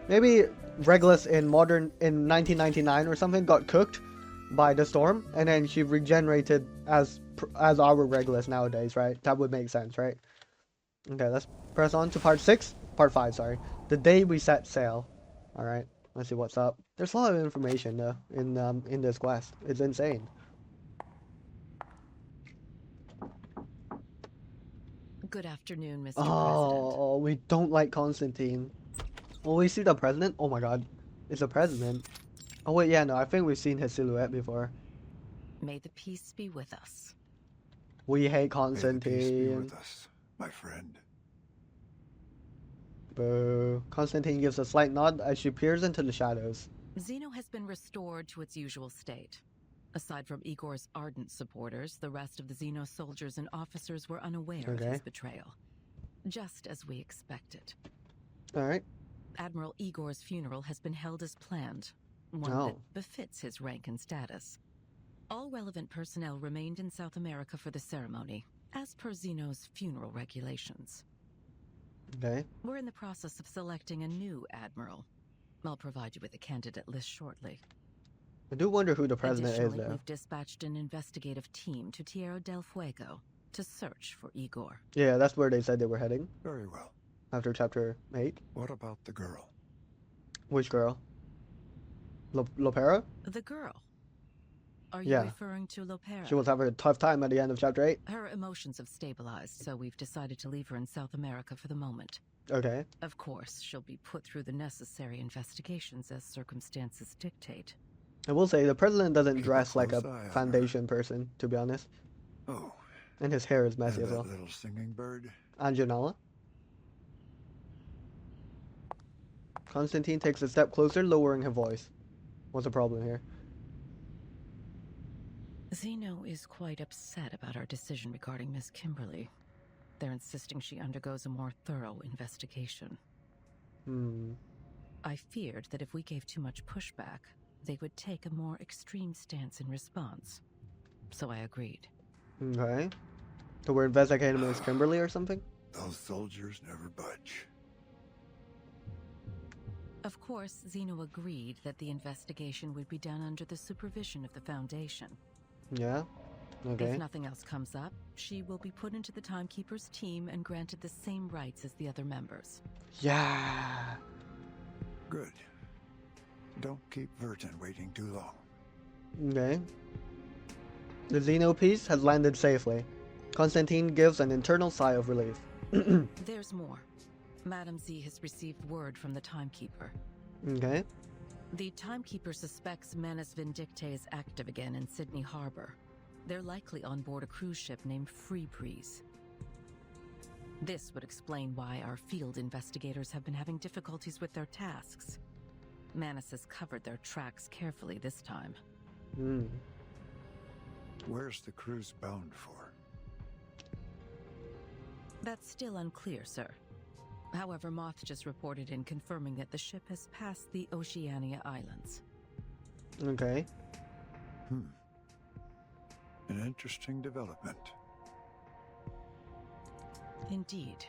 Regulus in 1999 or something got cooked by the storm, and then she regenerated as our Regulus nowadays, right? That would make sense, right? Okay, let's press on to part 5, sorry. The day we set sail. Alright, let's see what's up. There's a lot of information though in this quest. It's insane. Good afternoon, Mr. Oh, President. we don't like Constantine. Oh, we see the president? Oh my god. It's the president. Oh wait, yeah, no, I think we've seen his silhouette before. May the peace be with us. We hate Constantine. May the peace be with us, my friend. Boo. Constantine gives a slight nod as she peers into the shadows. Xeno has been restored to its usual state. Aside from Igor's ardent supporters, the rest of the Xeno soldiers and officers were unaware of his betrayal. Just as we expected. Alright. Admiral Igor's funeral has been held as planned, one that befits his rank and status. All relevant personnel remained in South America for the ceremony, as per Xeno's funeral regulations. Okay. We're in the process of selecting a new admiral. I'll provide you with a candidate list shortly. I do wonder who the president is, though. We've dispatched an investigative team to Tierra del Fuego to search for Igor. Yeah, that's where they said they were heading. Very well. After chapter 8. What about the girl? Which girl? Lopera? The girl. Are you referring to Lopera? She was having a tough time at the end of chapter 8. Her emotions have stabilized, so we've decided to leave her in South America for the moment. Okay. Of course, she'll be put through the necessary investigations as circumstances dictate. I will say, the president doesn't dress like a Foundation person, to be honest. Oh. And his hair is messy as well. Little singing bird? Anjanala. Constantine takes a step closer, lowering her voice. What's the problem here? Xeno is quite upset about our decision regarding Miss Kimberly. They're insisting she undergoes a more thorough investigation. I feared that if we gave too much pushback, they would take a more extreme stance in response. So I agreed. Okay. So we're investigating Miss Kimberly or something? Those soldiers never budge. Of course, Zeno agreed that the investigation would be done under the supervision of the Foundation. Yeah? Okay. If nothing else comes up, she will be put into the Timekeeper's team and granted the same rights as the other members. Yeah. Good. Don't keep Vertin waiting too long. Okay. The Zeno piece has landed safely. Constantine gives an internal sigh of relief. There's more. Madam Z has received word from the Timekeeper. Okay. The Timekeeper suspects Manus Vindictae is active again in Sydney Harbor. They're likely on board a cruise ship named Freebreeze. This would explain why our field investigators have been having difficulties with their tasks. Manus has covered their tracks carefully this time. Where's the cruise bound for? That's still unclear, sir. However, Moth just reported in confirming that the ship has passed the Oceania Islands. Okay. An interesting development. Indeed.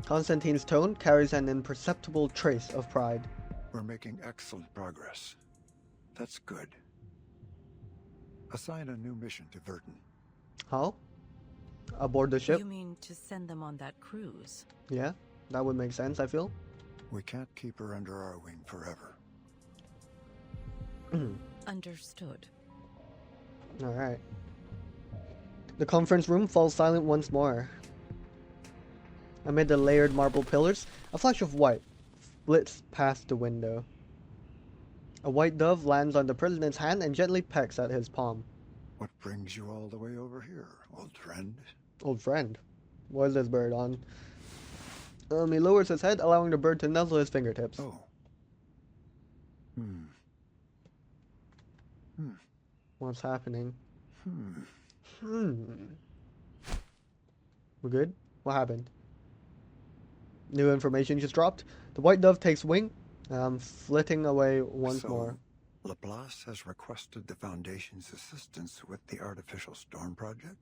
Constantine's tone carries an imperceptible trace of pride. We're making excellent progress. That's good. Assign a new mission to Vertin. How? Aboard the ship? You mean to send them on that cruise? Yeah, that would make sense, I feel. We can't keep her under our wing forever. Understood. Alright. The conference room falls silent once more. Amid the layered marble pillars, a flash of white flits past the window. A white dove lands on the president's hand and gently pecks at his palm. What brings you all the way over here, old friend? Old friend? What is this bird on? He lowers his head, allowing the bird to nuzzle his fingertips. Oh. What's happening? We're good? What happened? New information just dropped. The white dove takes wing, flitting away once more. Laplace has requested the Foundation's assistance with the Artificial Storm Project?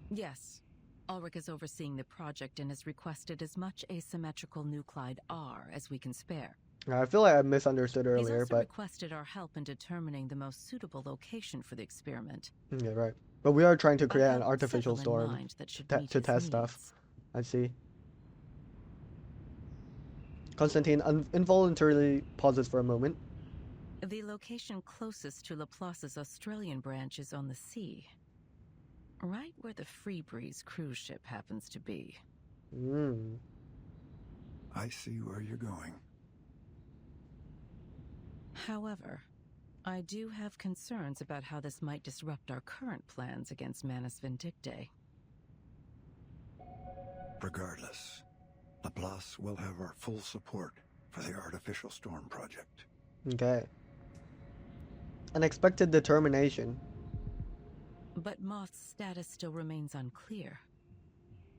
Yes. Ulrich is overseeing the project and has requested as much asymmetrical nuclide R as we can spare. I feel like I misunderstood earlier, He's also but... requested our help in determining the most suitable location for the experiment. Yeah, right. But we are trying to create an artificial storm to test stuff. I see. Constantine involuntarily pauses for a moment. The location closest to Laplace's Australian branch is on the sea. Right where the Freebreeze cruise ship happens to be. I see where you're going. However, I do have concerns about how this might disrupt our current plans against Manus Vindictae. Regardless, Laplace will have our full support for the Artificial Storm Project. Okay. Unexpected determination. But Moth's status still remains unclear.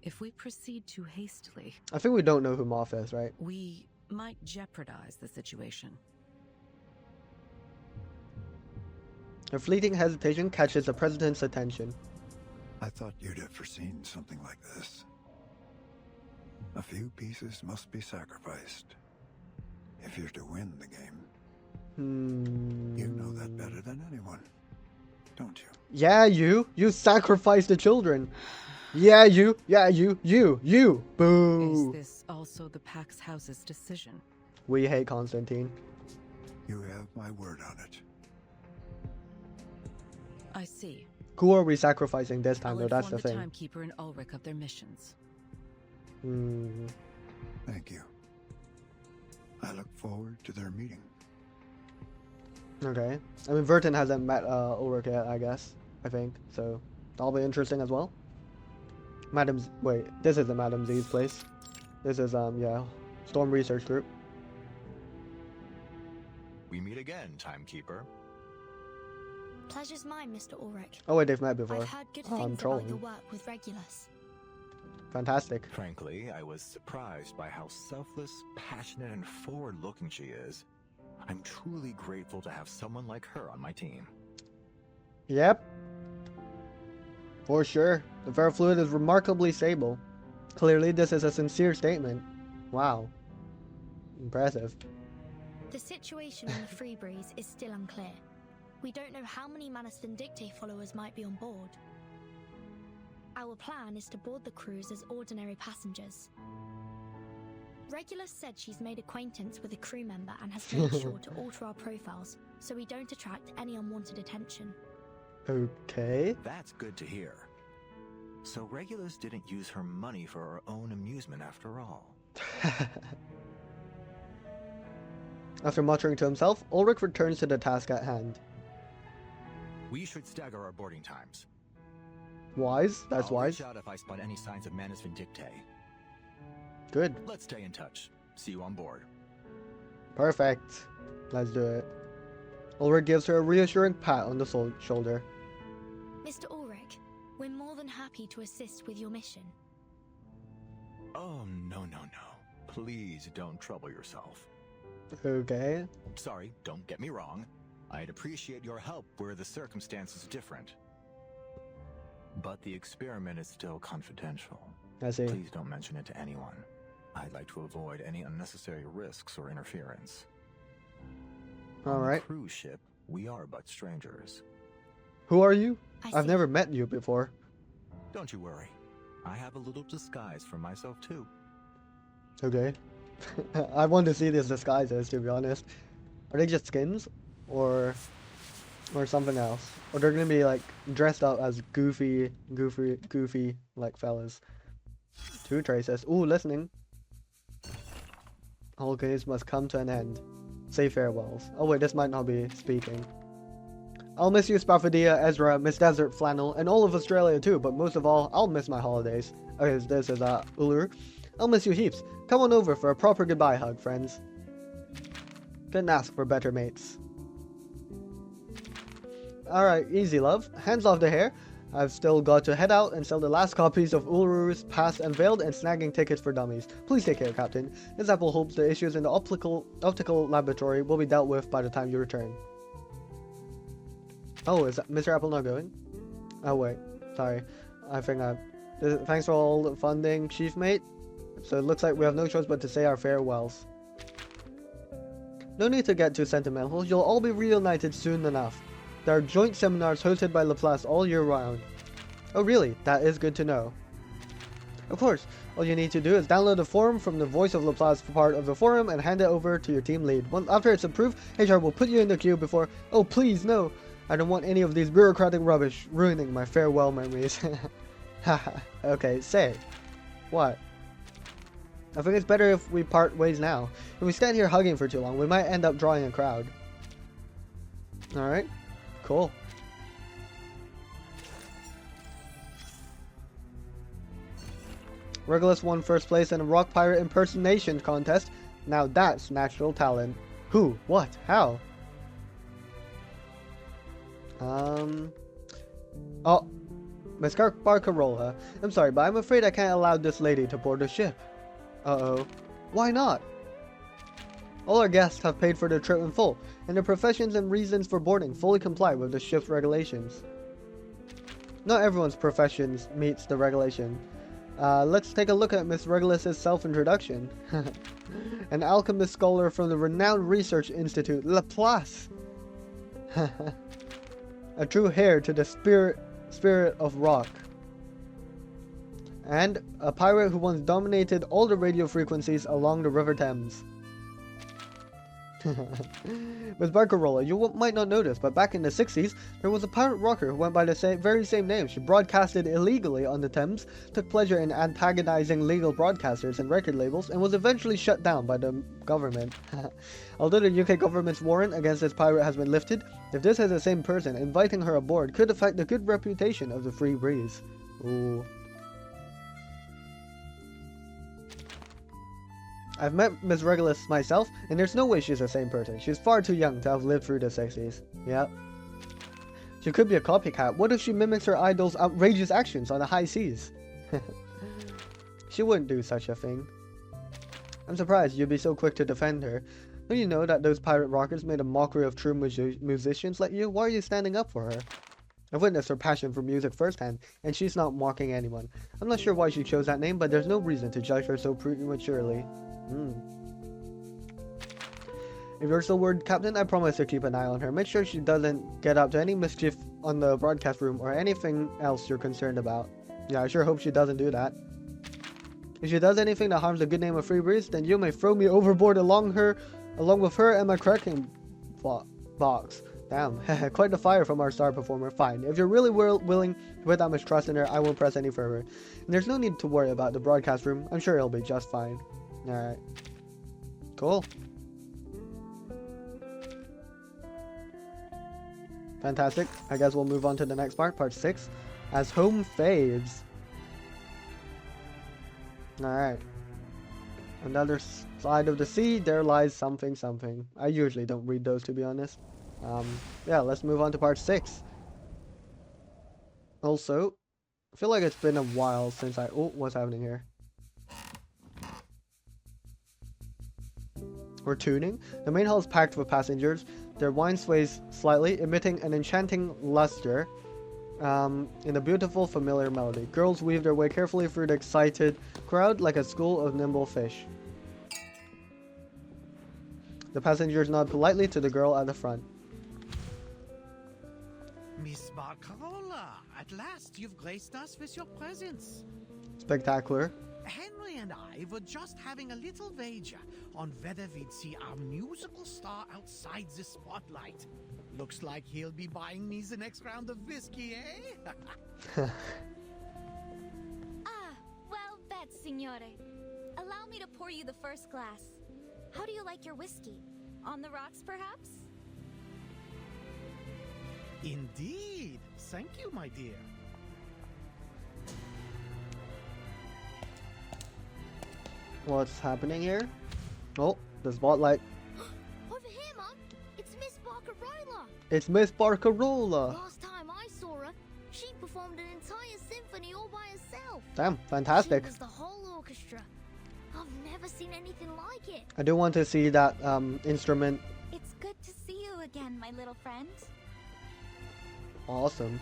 If we proceed too hastily... I think we don't know who Moth is, right? We might jeopardize the situation. A fleeting hesitation catches the president's attention. I thought you'd have foreseen something like this. A few pieces must be sacrificed if you're to win the game. You know that better than anyone, don't you? Yeah, you sacrifice the children. Yeah, you. Boo. Is this also the Pax House's decision? We hate Constantine. You have my word on it. I see. Who are we sacrificing this time, I'll though? That's the inform thing. Timekeeper and Ulrich of their missions. Thank you. I look forward to their meeting. Okay. I mean, Vertin hasn't met Ulrich yet, I guess. I think. So, that'll be interesting as well. Wait, this isn't Madam Z's place. This is, yeah, Storm Research Group. We meet again, Timekeeper. Pleasure's mine, Mr. Ulrich. Oh, wait, they've met before. I've heard good things about your work with Regulus. Fantastic. Frankly, I was surprised by how selfless, passionate, and forward-looking she is. I'm truly grateful to have someone like her on my team. Yep. For sure. The ferrofluid is remarkably stable. Clearly, this is a sincere statement. Wow. Impressive. The situation on the Free Breeze is still unclear. We don't know how many Manus Vindictae followers might be on board. Our plan is to board the cruise as ordinary passengers. Regulus said she's made acquaintance with a crew member and has made sure to alter our profiles so we don't attract any unwanted attention. Okay. That's good to hear. So Regulus didn't use her money for her own amusement after all. After muttering to himself, Ulrich returns to the task at hand. We should stagger our boarding times. Wise. That's I'll wise. reach out if I spot any signs of Manus Vindictae. Good. Let's stay in touch. See you on board. Perfect. Let's do it. Ulrich gives her a reassuring pat on the shoulder. Mr. Ulrich, we're more than happy to assist with your mission. Oh, no. Please don't trouble yourself. Okay. Sorry, don't get me wrong. I'd appreciate your help were the circumstances different. But the experiment is still confidential. I see. Please don't mention it to anyone. I'd like to avoid any unnecessary risks or interference. All right. On the cruise ship, we are but strangers. Who are you? I I've see. never met you before. Don't you worry. I have a little disguise for myself too. Okay. I want to see these disguises, to be honest. Are they just skins? Or something else? Or they're gonna be like dressed up as goofy like fellas. 2 traces. Ooh, listening. All games must come to an end. Say farewells. Oh wait, this might not be speaking. I'll miss you, Spafadia, Ezra, Miss Desert Flannel, and all of Australia too, but most of all, I'll miss my holidays. Okay, so this is Ulur. I'll miss you heaps. Come on over for a proper goodbye hug, friends. Couldn't ask for better mates. Alright, easy love. Hands off the hair. I've still got to head out and sell the last copies of Ulur's Past Unveiled and snagging tickets for dummies. Please take care, Captain. This apple hopes the issues in the optical laboratory will be dealt with by the time you return. Oh, is that Mr. Apple not going? Oh wait, sorry. I think thanks for all the funding, Chief Mate. So it looks like we have no choice but to say our farewells. No need to get too sentimental, you'll all be reunited soon enough. There are joint seminars hosted by Laplace all year round. Oh really? That is good to know. Of course, all you need to do is download the forum from the Voice of Laplace part of the forum and hand it over to your team lead. After it's approved, HR will put you in the queue before— oh please no! I don't want any of these bureaucratic rubbish ruining my farewell memories. Haha. Okay, say. What? I think it's better if we part ways now. If we stand here hugging for too long, we might end up drawing a crowd. Alright. Cool. Regulus won first place in a rock pirate impersonation contest. Now that's natural talent. Who? What? How? Oh, Miss Barcarola. I'm sorry, but I'm afraid I can't allow this lady to board the ship. Uh-oh. Why not? All our guests have paid for their trip in full, and their professions and reasons for boarding fully comply with the ship's regulations. Not everyone's professions meets the regulation. Let's take a look at Miss Regulus's self-introduction. An alchemist scholar from the renowned research institute, Laplace. A true heir to the spirit of rock. And a pirate who once dominated all the radio frequencies along the River Thames. With Barcarola, you might not notice, but back in the 60s, there was a pirate rocker who went by the very same name. She broadcasted illegally on the Thames, took pleasure in antagonizing legal broadcasters and record labels, and was eventually shut down by the government. Although the UK government's warrant against this pirate has been lifted, if this is the same person, inviting her aboard could affect the good reputation of the Free Breeze. Ooh. I've met Ms. Regulus myself, and there's no way she's the same person. She's far too young to have lived through the 60s. Yep. She could be a copycat. What if she mimics her idol's outrageous actions on the high seas? She wouldn't do such a thing. I'm surprised you'd be so quick to defend her. Don't you know that those pirate rockers made a mockery of true musicians like you? Why are you standing up for her? I've witnessed her passion for music firsthand, and she's not mocking anyone. I'm not sure why she chose that name, but there's no reason to judge her so prematurely. If you're still word captain, I promise to keep an eye on her. Make sure she doesn't get up to any mischief on the broadcast room or anything else you're concerned about. Yeah, I sure hope she doesn't do that. If she does anything that harms the good name of Freebreeze, then you may throw me overboard along with her and my cracking box. Damn, quite the fire from our star performer. Fine, if you're really willing to put that much trust in her, I won't press any further. And there's no need to worry about the broadcast room. I'm sure it'll be just fine. Alright. Cool. Fantastic. I guess we'll move on to the next part 6. As home fades. Alright. On the other side of the sea, there lies something. I usually don't read those, to be honest. Yeah, let's move on to part 6. Also, I feel like it's been a while since oh, what's happening here? We're tuning. The main hall is packed with passengers. Their wine sways slightly, emitting an enchanting luster in a beautiful, familiar melody. Girls weave their way carefully through the excited crowd like a school of nimble fish. The passengers nod politely to the girl at the front. Miss Barcarola, at last you've graced us with your presence. Spectacular. Henry and I were just having a little wager on whether we'd see our musical star outside the spotlight. Looks like he'll be buying me the next round of whiskey, eh? Well bet, signore. Allow me to pour you the first glass. How do you like your whiskey? On the rocks, perhaps? Indeed. Thank you, my dear. What's happening here? Oh, the spotlight. Over here, Mom. It's Miss Barcarola. It's Miss Barcarola. Last time I saw her, she performed an entire symphony all by herself. Damn, fantastic. She was the whole orchestra. I've never seen anything like it. I do want to see that instrument. It's good to see you again, my little friend. Awesome.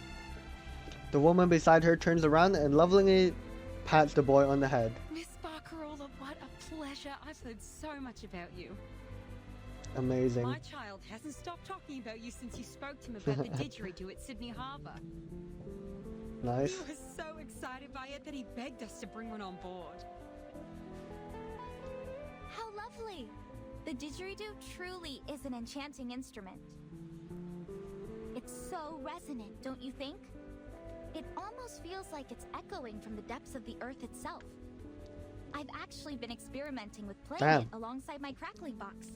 The woman beside her turns around and lovingly pats the boy on the head. Miss Barcarola, what a pleasure. I've heard so much about you. Amazing. My child hasn't stopped talking about you since you spoke to him about the didgeridoo at Sydney Harbour. Nice. He was so excited by it that he begged us to bring one on board. How lovely! The didgeridoo truly is an enchanting instrument. It's so resonant, don't you think? It almost feels like it's echoing from the depths of the earth itself. I've actually been experimenting with playing it alongside my crackling box.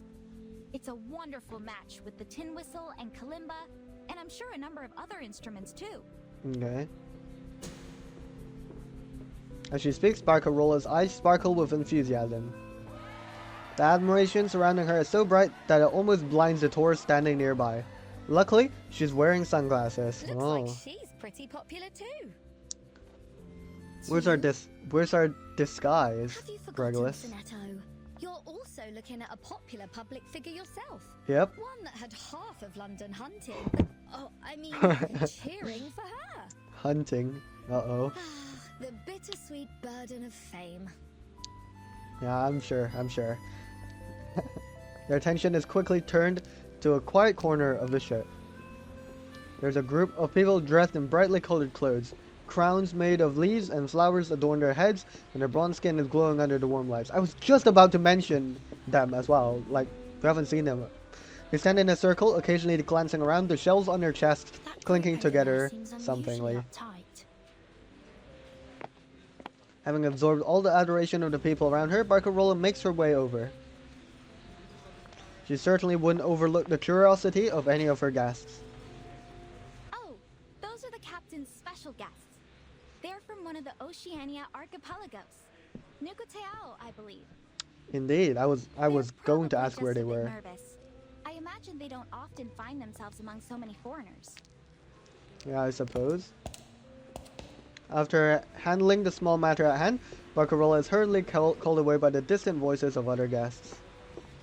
It's a wonderful match with the tin whistle and kalimba, and I'm sure a number of other instruments too. Okay. As she speaks, Barcarola's eyes sparkle with enthusiasm. The admiration surrounding her is so bright that it almost blinds the tourists standing nearby. Luckily, she's wearing sunglasses. Looks like she's pretty popular too. Where's our disguise, Have you forgotten, Regulus? Sonetto? You're also looking at a popular public figure yourself. Yep. One that had half of London hunting. Oh, I mean, cheering for her. Hunting. Uh-oh. The bittersweet burden of fame. Yeah, I'm sure. Their attention is quickly turned to a quiet corner of the ship. There's a group of people dressed in brightly colored clothes. Crowns made of leaves and flowers adorn their heads, and their bronze skin is glowing under the warm lights. I was just about to mention them as well. Like, we haven't seen them. They stand in a circle, occasionally glancing around, the shells on their chests clinking together somethingly. Having absorbed all the adoration of the people around her, Barcarola makes her way over. She certainly wouldn't overlook the curiosity of any of her guests. Oh, those are the captain's special guests. They're from one of the Oceania archipelagos. Nukuteao, I believe. Indeed, I was going to ask where they were. Nervous. I imagine they don't often find themselves among so many foreigners. Yeah, I suppose. After handling the small matter at hand, Barcarola is hurriedly called away by the distant voices of other guests.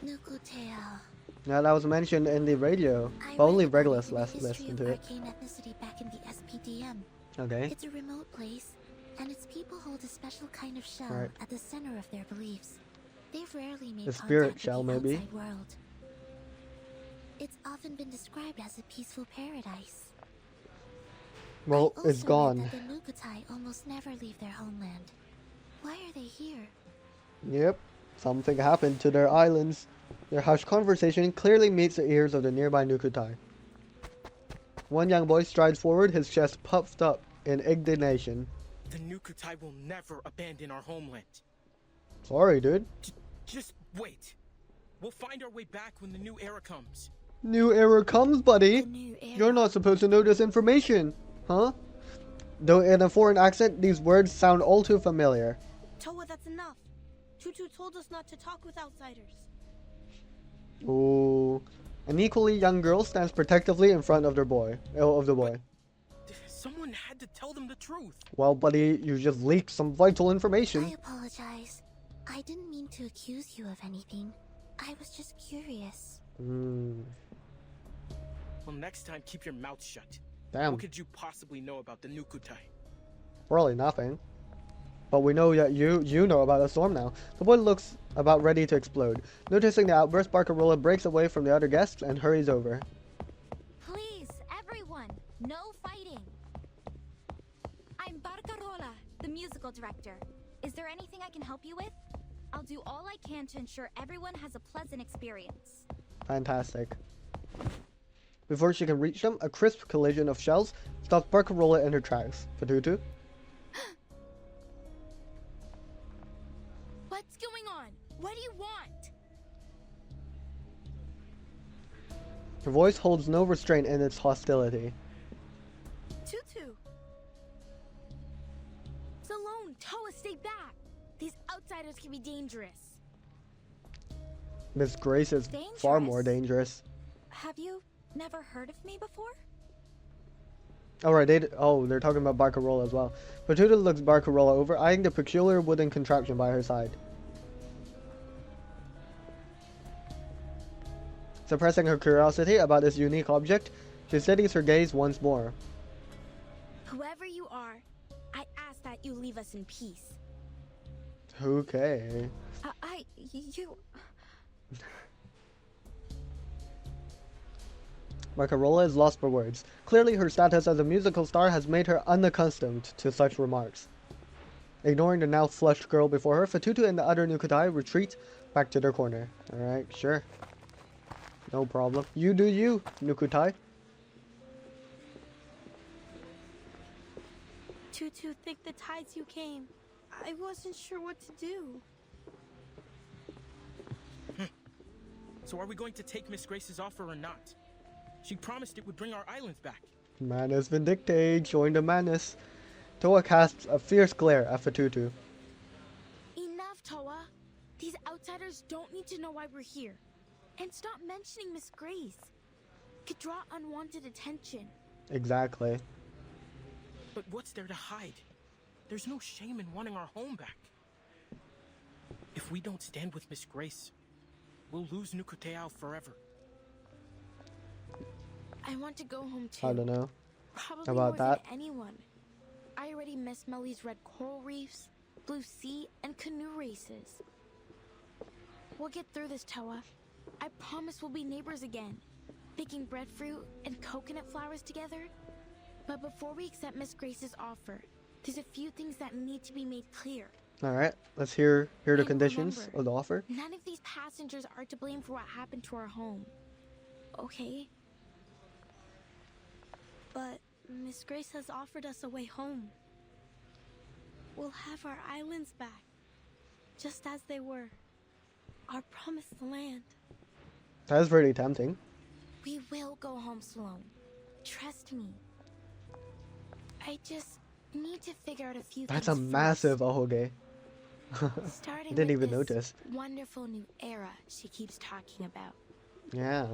Nukuteao. Now that was mentioned in the radio, but only Regulus listened to it. Arcane ethnicity back in the DM. Okay. It's a remote place, and its people hold a special kind of shell Right. at the center of their beliefs. They've rarely made The spirit contact shell, with the maybe. outside world. It's often been described as a peaceful paradise. Well, I it's also read gone. that the Nukutai almost never leave their homeland. Why are they here? Yep. Something happened to their islands. Their hushed conversation clearly meets the ears of the nearby Nukutai. One young boy strides forward, his chest puffed up in indignation. The Nukutai will never abandon our homeland. Sorry, dude. Just wait. We'll find our way back when the new era comes. New era comes, buddy. You're not supposed to know this information, huh? Though in a foreign accent, these words sound all too familiar. Toa, that's enough. Tutu told us not to talk with outsiders. Ooh. An equally young girl stands protectively in front of the boy. Someone had to tell them the truth. Well, buddy, you just leaked some vital information. I apologize. I didn't mean to accuse you of anything. I was just curious. Hmm. Well, next time, keep your mouth shut. Damn. What could you possibly know about the Nukutai? Probably nothing. But we know that you know about the storm now. The boy looks about ready to explode. Noticing the outburst, Barcarola breaks away from the other guests and hurries over. Please, everyone, no fighting. I'm Barcarola, the musical director. Is there anything I can help you with? I'll do all I can to ensure everyone has a pleasant experience. Fantastic. Before she can reach them, a crisp collision of shells stops Barcarola in her tracks. Fatutu? What's going on? What do you want? Her voice holds no restraint in its hostility. Tutu! Salone, Toa, stay back! These outsiders can be dangerous. Miss Grace is far more dangerous. Have you never heard of me before? Alright, they're talking about Barcarola as well. Fatutu looks Barcarola over, eyeing the peculiar wooden contraption by her side. Suppressing her curiosity about this unique object, she steadies her gaze once more. Whoever you are, I ask that you leave us in peace. Okay. You... Barcarola is lost for words. Clearly her status as a musical star has made her unaccustomed to such remarks. Ignoring the now flushed girl before her, Fatutu and the other Nukutai retreat back to their corner. Alright, sure. No problem. You do you, Nukutai. Tutu, think the tides you came. I wasn't sure what to do. So are we going to take Miss Grace's offer or not? She promised it would bring our islands back. Manus Vindictate, join the Manus. Toa casts a fierce glare at Fatutu. Enough, Toa. These outsiders don't need to know why we're here. And stop mentioning Miss Grace. Could draw unwanted attention. Exactly. But what's there to hide? There's no shame in wanting our home back. If we don't stand with Miss Grace, we'll lose Nukuteao forever. I want to go home too. I don't know. Probably about more that. than anyone. I already miss Melly's red coral reefs, blue sea, and canoe races. We'll get through this, Toa. I promise we'll be neighbors again, picking breadfruit and coconut flowers together. But before we accept Miss Grace's offer, there's a few things that need to be made clear. Alright, let's hear the And conditions remember, of the offer. None of these passengers are to blame for what happened to our home. Okay? But Miss Grace has offered us a way home. We'll have our islands back, just as they were. Our promised land. That's pretty tempting. We will go home, Sloane. Trust me. I just need to figure out a few That's a things massive ahoge. Starting Didn't with even this notice. wonderful new era she keeps talking about. Yeah.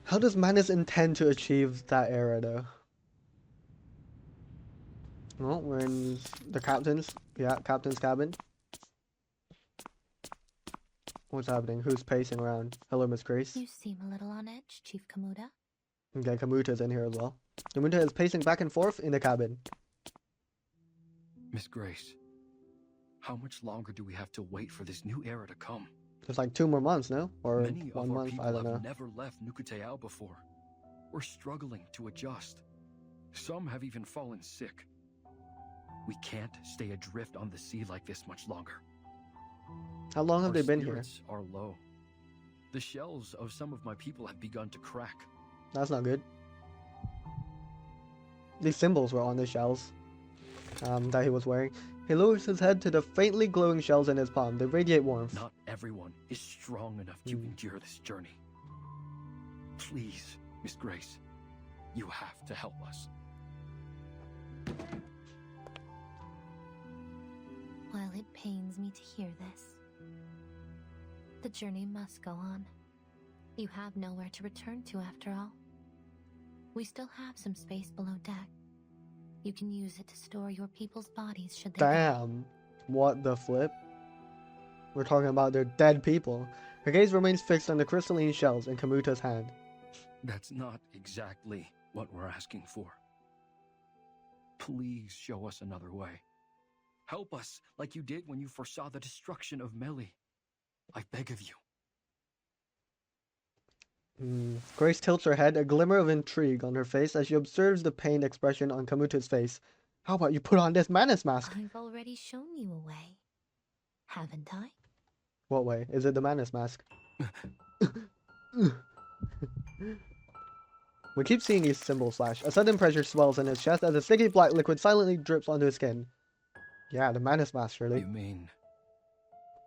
How does Manus intend to achieve that era, though? Well, we're in the captain's cabin. What's happening? Who's pacing around? Hello, Miss Grace. You seem a little on edge, Chief Kamuda. Okay, Kamuta's in here as well. Kamuta is pacing back and forth in the cabin. Miss Grace, how much longer do we have to wait for this new era to come? It's like 2 more months, no? Or Many 1 of our month, people I don't know. have never left Nukuteao before. We're struggling to adjust. Some have even fallen sick. We can't stay adrift on the sea like this much longer. How long have Our they been here? spirits are low. The shells of some of my people have begun to crack. That's not good. These symbols were on the shells that he was wearing. He lowers his head to the faintly glowing shells in his palm. They radiate warmth. Not everyone is strong enough to endure this journey. Please, Miss Grace, you have to help us. While it pains me to hear this, the journey must go on. You have nowhere to return to after all. We still have some space below deck. You can use it to store your people's bodies should they Damn. What the flip? We're talking about their dead people. Her gaze remains fixed on the crystalline shells in Kamuta's hand. That's not exactly what we're asking for. Please show us another way. Help us like you did when you foresaw the destruction of Meli. I beg of you. Grace tilts her head, a glimmer of intrigue on her face as she observes the pained expression on Kamuta's face. How about you put on this Manus mask? I've already shown you a way, haven't I? What way? Is it the Manus mask? We keep seeing these symbols flash. A sudden pressure swells in his chest as a sticky black liquid silently drips onto his skin. Yeah, the Manus mask, surely. You mean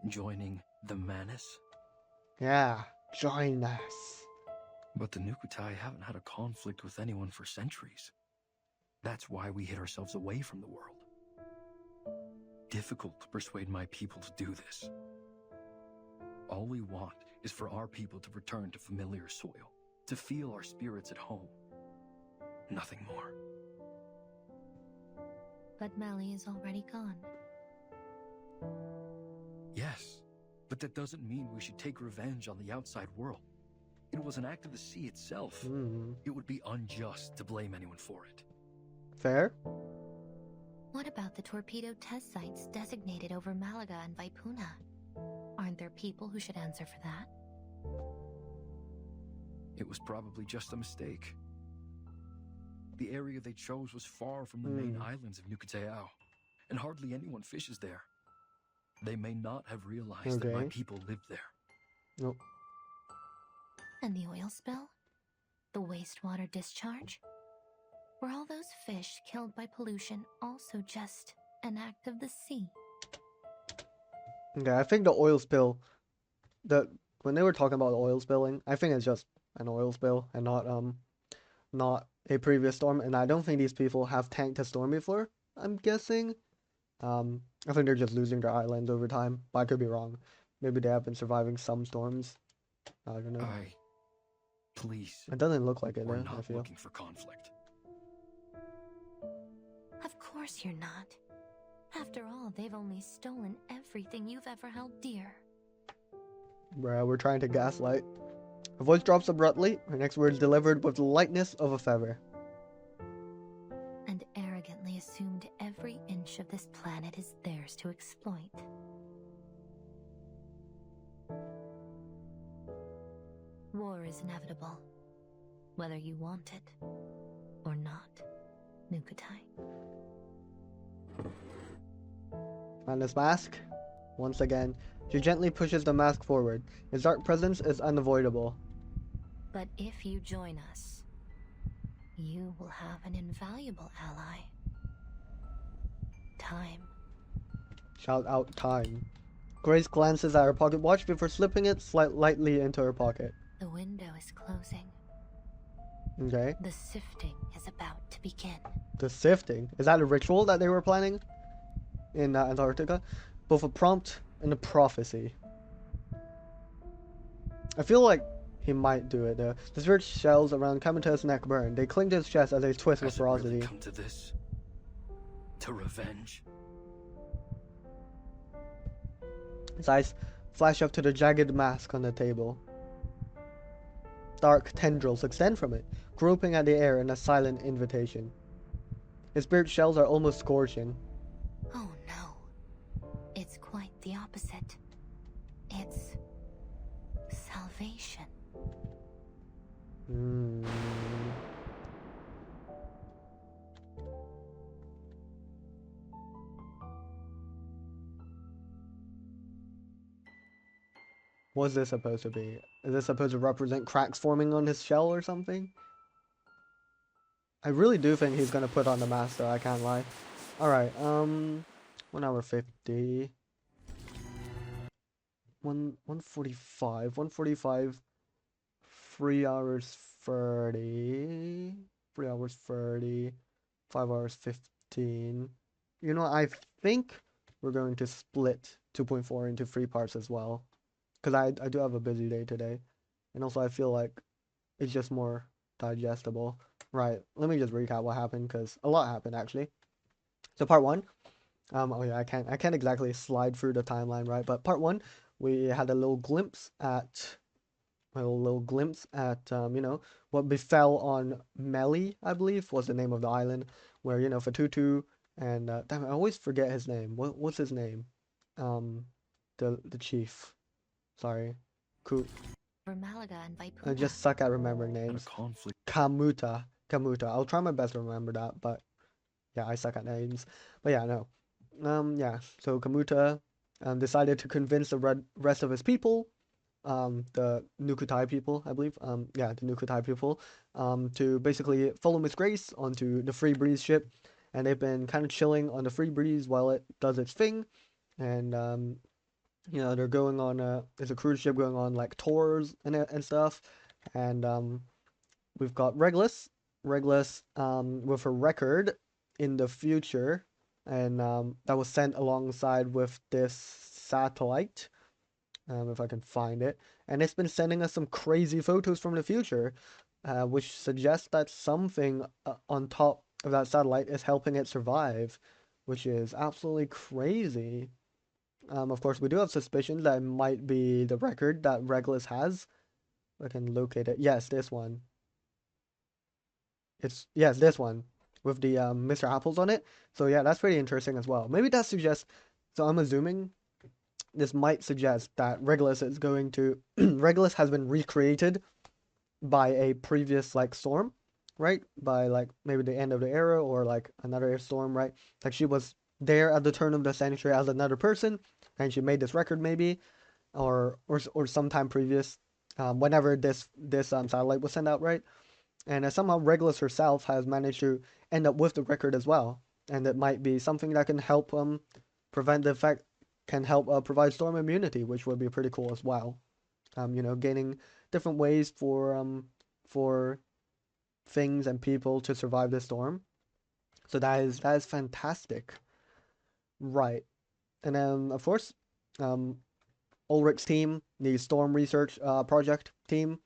joining the Manus? Yeah, join us. But the Nukutai haven't had a conflict with anyone for centuries. That's why we hid ourselves away from the world. Difficult to persuade my people to do this. All we want is for our people to return to familiar soil, to feel our spirits at home. Nothing more. But Meli is already gone. Yes, but that doesn't mean we should take revenge on the outside world. It was an act of the sea itself. It would be unjust to blame anyone for it. Fair. What about the torpedo test sites designated over Malaga and Vaipuna? Aren't there people who should answer for that? It was probably just a mistake. The area they chose was far from the main islands of Nukuteao, and hardly anyone fishes there. They may not have realized that my people lived there. Nope. And the oil spill? The wastewater discharge? Were all those fish killed by pollution also just an act of the sea? Okay, I think the oil spill, when they were talking about oil spilling, I think it's just an oil spill and not a previous storm. And I don't think these people have tanked a storm before, I'm guessing. I think they're just losing their island over time, but I could be wrong. Maybe they have been surviving some storms. I don't know. Please. It doesn't look like it, We're though, not I feel. looking for conflict. Of course you're not. After all, they've only stolen everything you've ever held dear. Bruh, we're trying to gaslight. Her voice drops abruptly, her next words delivered with the lightness of a feather. And arrogantly assumed every inch of this planet is theirs to exploit. War is inevitable, whether you want it or not, Nukutai. And this mask, once again, she gently pushes the mask forward. His dark presence is unavoidable. But if you join us, you will have an invaluable ally. Time. Shout out time. Grace glances at her pocket watch before slipping it lightly into her pocket. The window is closing. Okay. The sifting is about to begin. The sifting? Is that a ritual that they were planning in Antarctica? Both a prompt and a prophecy. I feel like he might do it though. The spirit shells around Kamuta's neck burn. They cling to his chest as they twist with ferocity. Really come to this? To revenge? His eyes flash up to the jagged mask on the table. dark tendrils extend from it, groping at the air in a silent invitation. Its spirit shells are almost scorching. Oh no. It's quite the opposite. It's salvation. What's this supposed to be? Is this supposed to represent cracks forming on his shell or something? I really do think he's gonna put on the master, I can't lie. Alright, 1 hour 50. 145. 145. 3 hours 30. 3 hours 30. 5 hours 15. You know, I think we're going to split 2.4 into 3 parts as well. Because I do have a busy day today. And also I feel like it's just more digestible. Right, let me just recap what happened, because a lot happened actually. So part 1, oh yeah, I can't exactly slide through the timeline, right? But part 1, we had a little glimpse at you know, what befell on Melly, I believe was the name of the island, where, you know, Fatutu and damn, I always forget his name. What's his name? The chief. Sorry. For Malaga and Vaipuna. I just suck at remembering names. Kamuta. I'll try my best to remember that, but yeah, I suck at names. But yeah, no. Yeah, so Kamuta decided to convince the rest of his people, the Nukutai people, I believe, yeah, the Nukutai people, to basically follow Miss Grace onto the Free Breeze ship, and they've been kind of chilling on the Free Breeze while it does its thing, and you know, they're going on there's a cruise ship going on like tours and stuff, and we've got Regulus with a record in the future, and that was sent alongside with this satellite, if I can find it, and it's been sending us some crazy photos from the future, which suggests that something on top of that satellite is helping it survive, which is absolutely crazy. Of course, we do have suspicions that it might be the record that Regulus has. I can locate it. Yes, this one. Yes, this one with the Mr. Apples on it. So yeah, that's pretty interesting as well. Maybe that suggests. So I'm assuming this might suggest that Regulus is going to Regulus has been recreated by a previous like storm, right? By like maybe the end of the era or like another storm, right? Like she was there at the turn of the century as another person, and she made this record maybe, or sometime previous, whenever this satellite was sent out, right? And somehow Regulus herself has managed to end up with the record as well, and it might be something that can help prevent the effect, can help provide storm immunity, which would be pretty cool as well. You know, gaining different ways for things and people to survive the storm. So that is fantastic. Right. And then of course, Ulrich's team, the Storm Research Project team,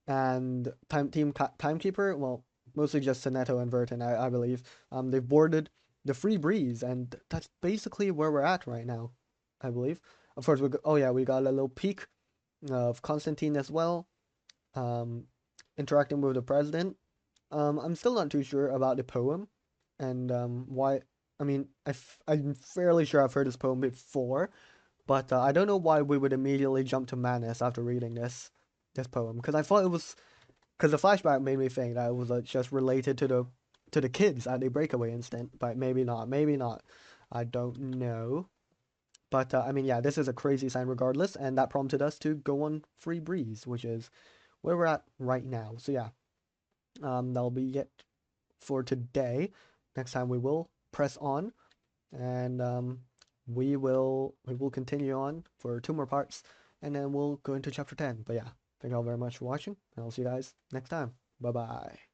and Timekeeper, well, mostly just Soneto and Vertin, I believe. They've boarded the Free Breeze, and that's basically where we're at right now, I believe. Of course, we got a little peek of Constantine as well, interacting with the president. I'm still not too sure about the poem, and why. I mean, I'm fairly sure I've heard this poem before, but I don't know why we would immediately jump to Manus after reading this poem, because I thought it was, because the flashback made me think that it was just related to the kids at the breakaway incident, but maybe not, I don't know. But I mean, yeah, this is a crazy sign regardless, and that prompted us to go on Free Breeze, which is where we're at right now. So yeah, that'll be it for today. Next time we will press on, and we will continue on for 2 more parts, and then we'll go into chapter 10. But yeah, thank you all very much for watching, and I'll see you guys next time. Bye bye.